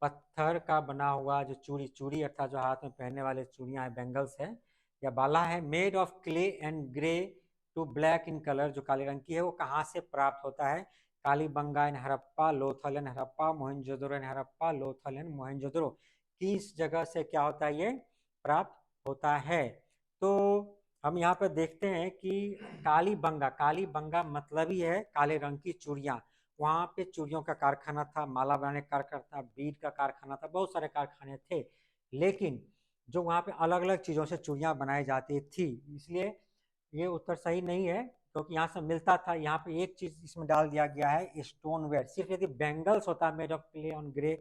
S1: पत्थर का बना हुआ जो चूड़ी, चूड़ी अर्थात जो हाथ में पहनने वाले चूड़ियां हैं, बैंगल्स है या बाला है, made of clay and grey to black in colour, जो काले रंग की है, वो कहाँ से प्राप्त होता है, Kalibanga and Harappa, Lothal and Harappa, Mohenjodaro and Harappa, Lothal and Mohenjodaro. किस जगह से क्या होता है, ये प्राप्त होता है। तो हम यहाँ पर देखते हैं कि कालीबंगा, कालीबंगा मतलब ही है काले रंग की चूड़ियाँ। वहाँ पे चूड़ियों का कारखाना था, माला बनाने का कारखाना था, बीड का कारखाना था, बहुत सारे कारखाने थे। लेकिन जो वहाँ पे अलग अलग चीज़ों से चूड़ियाँ बनाई जाती थी, इसलिए ये उत्तर सही नहीं है, क्योंकि यहाँ से मिलता था। यहाँ पे एक चीज इसमें डाल दिया गया है, स्टोनवेयर। सिर्फ यदि बैंगल्स होता made of clay on grey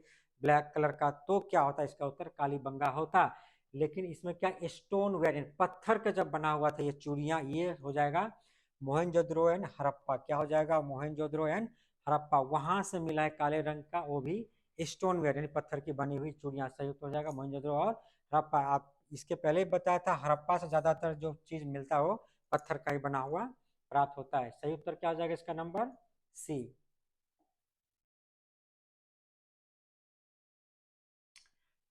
S1: black colour का, तो क्या होता, इसका उत्तर कालीबंगा होता। लेकिन इसमें क्या, स्टोनवेयर पत्थर का जब बना हुआ था ये चूड़ियाँ, ये हो जाएगा मोहनजोदड़ो एंड हड़प्पा। क्या हो जाएगा, मोहनजोदड़ो एंड हड़प्पा, वहां से मिला है काले रंग का, वो भी स्टोनवेयर यानी पत्थर की बनी हुई चूड़ियाँ। सही उत्तर हो जाएगा मोहनजोदड़ो और हड़प्पा। आप इसके पहले ही बताया था, हड़प्पा से ज्यादातर जो चीज मिलता हो पत्थर का ही बना हुआ प्राप्त होता है। सही उत्तर क्या हो जाएगा इसका, number C.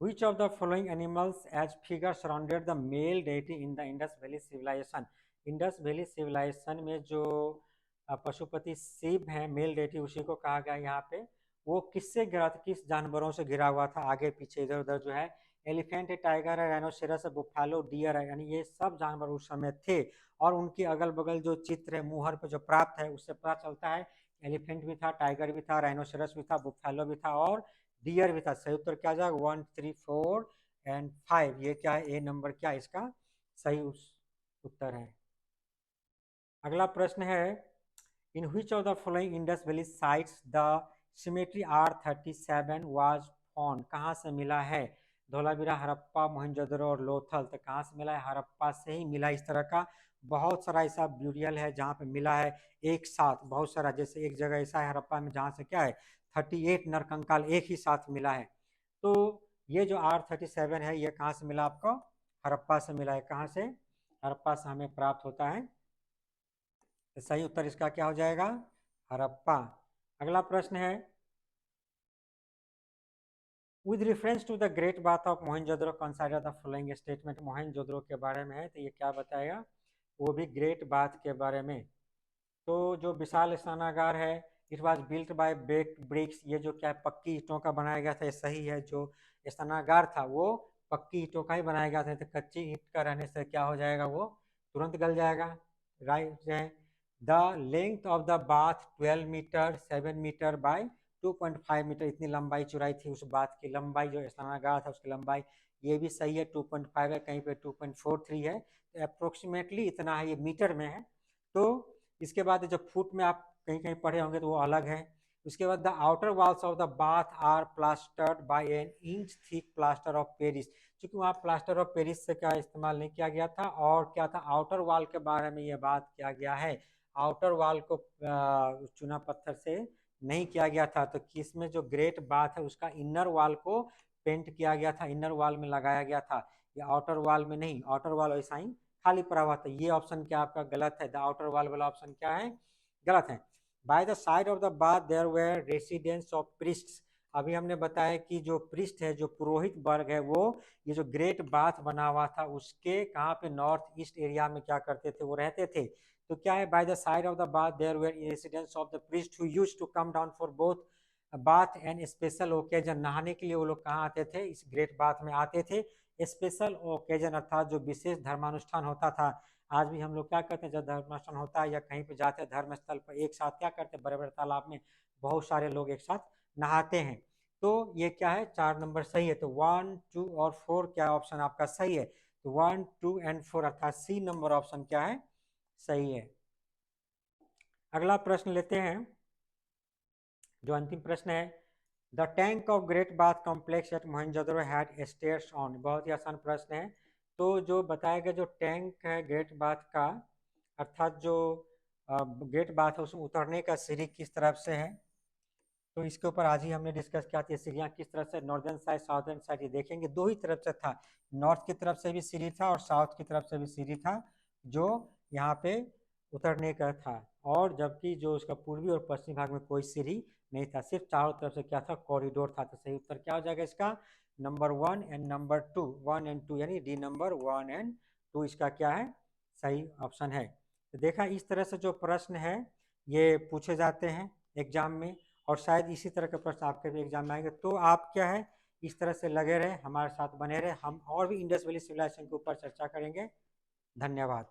S1: Which of the following animals as figure surrounded the male deity in the Indus Valley civilization? Indus valley civilization में जो पशुपति शिव है, मेल डेटी, उसी को कहा गया यहाँ पे। वो किससे घिरा था, किस जानवरों से घिरा हुआ था, आगे पीछे इधर उधर जो है, एलिफेंट है, टाइगर है, राइनोसेरस है, बुफालो, डियर है, यानी ये सब जानवर उस समय थे। और उनके अगल बगल जो चित्र है मुहर पे जो प्राप्त है, उससे पता चलता है एलिफेंट भी था, टाइगर भी था, राइनोसेरस भी था, बुफालो भी था और डियर भी था। सही उत्तर क्या आ जाएगा, 1, 3, 4 एंड 5, ये क्या है, ए नंबर क्या इसका सही उत्तर है। अगला प्रश्न है, in which of the following Indus valley sites the cemetery R37 was found, कहाँ से मिला है? धोलावीरा, हड़प्पा, मोहनजोदड़ो और लोथल। तो कहाँ से मिला है? हड़प्पा से ही मिला। इस तरह का बहुत सारा ऐसा ब्यूरियल है जहाँ पे मिला है एक साथ बहुत सारा, जैसे एक जगह ऐसा है हड़प्पा में जहाँ से क्या है 38 नरकंकाल एक ही साथ मिला है। तो ये जो R37 है ये कहाँ से मिला आपको? हड़प्पा से मिला है। कहाँ से? हड़प्पा से हमें प्राप्त होता है। तो सही उत्तर इसका क्या हो जाएगा? हड़प्पा। अगला प्रश्न है, with reference to the great bath of Mohenjodaro consider the following statement, Mohenjodaro के बारे में है तो ये क्या बताएगा? वो भी ग्रेट बाथ के बारे में। तो जो विशाल स्नानागार है, it was built by baked bricks, ये जो क्या है पक्की ईंटों का बनाया गया था, ये सही है। जो स्नानागार था वो पक्की ईंटों का ही बनाया गया था, तो कच्ची ईंट का रहने से क्या हो जाएगा, वो तुरंत गल जाएगा। राइट है। The length of the bath 12 metre 7 metre by 2.5 metre, इतनी लंबाई चौड़ाई थी उस बाथ की लंबाई, जो स्नानागार था उसकी लंबाई। ये भी सही है, 2.5 है, कहीं पे 2.43 है, तो अप्रोक्सीमेटली इतना है, ये मीटर में है। तो इसके बाद जब फुट में आप कहीं कहीं पढ़े होंगे तो वो अलग है। उसके बाद the outer walls of the bath are plastered by an inch thick plaster of Paris, क्योंकि वहाँ प्लास्टर ऑफ पेरिस से क्या इस्तेमाल नहीं किया गया था, और क्या था आउटर वॉल के बारे में ये बात किया गया है। आउटर वॉल को चूना पत्थर से नहीं किया गया था, तो किसमें जो ग्रेट बाथ है उसका इनर वॉल को पेंट किया गया था, इनर वॉल में लगाया गया था, ये आउटर वॉल में नहीं। आउटर वॉल वैसा ही खाली पड़ा हुआ था। ये ऑप्शन क्या आपका गलत है, द आउटर वॉल वाला ऑप्शन क्या है, गलत है। By the side of the bath there were residence of priests, अभी हमने बताया कि जो प्रीस्ट है, जो पुरोहित वर्ग है, वो ये जो ग्रेट बाथ बना हुआ था उसके कहाँ पे नॉर्थ ईस्ट एरिया में क्या करते थे, वो रहते थे। तो क्या है, by the side of the bath there were residence of the priest who used to come down for both bath and special occasion, नहाने के लिए वो लोग कहाँ आते थे, इस ग्रेट बाथ में आते थे। स्पेशल ओकेजन अर्थात जो विशेष धर्मानुष्ठान होता था। आज भी हम लोग क्या करते हैं, जब धर्मानुष्ठान होता है या कहीं पे जाते हैं धर्म स्थल पर, एक साथ क्या करते हैं, बड़े बड़े तालाब में बहुत सारे लोग एक साथ नहाते हैं। तो ये क्या है, 4 नंबर सही है। तो 1 2 और 4 क्या ऑप्शन आपका सही है? तो 1 2 एंड 4 अर्थात सी नंबर ऑप्शन क्या है, सही है। अगला प्रश्न लेते हैं, जो अंतिम प्रश्न है, the tank of great bath complex at Mohenjodaro had stairs on, बहुत ही आसान प्रश्न है। तो जो बताया गया जो टैंक है ग्रेट बाथ का, अर्थात जो ग्रेट बाथ है उसमें उतरने का सीढ़ी किस तरफ से है, तो इसके ऊपर आज ही हमने डिस्कस किया था। सीढ़ियाँ किस तरफ से, नॉर्दर्न साइड साउदर्न साइड, ये देखेंगे दो ही तरफ से था, नॉर्थ की तरफ से भी सीढ़ी था और साउथ की तरफ से भी सीढ़ी था जो यहाँ पे उतरने का था। और जबकि जो उसका पूर्वी और पश्चिमी भाग में कोई सीढ़ी नहीं था, सिर्फ चारों तरफ से क्या था, कॉरिडोर था। तो सही उत्तर क्या हो जाएगा इसका, नंबर 1 एंड नंबर 2, 1 एंड 2 यानी डी नंबर 1 एंड 2 इसका क्या है, सही ऑप्शन है। तो देखा, इस तरह से जो प्रश्न है ये पूछे जाते हैं एग्जाम में, और शायद इसी तरह के प्रश्न आपके भी एग्जाम में आएंगे। तो आप क्या है, इस तरह से लगे रहे, हमारे साथ बने रहे, हम और भी इंडस वैली सिविलाइजेशन के ऊपर चर्चा करेंगे। धन्यवाद।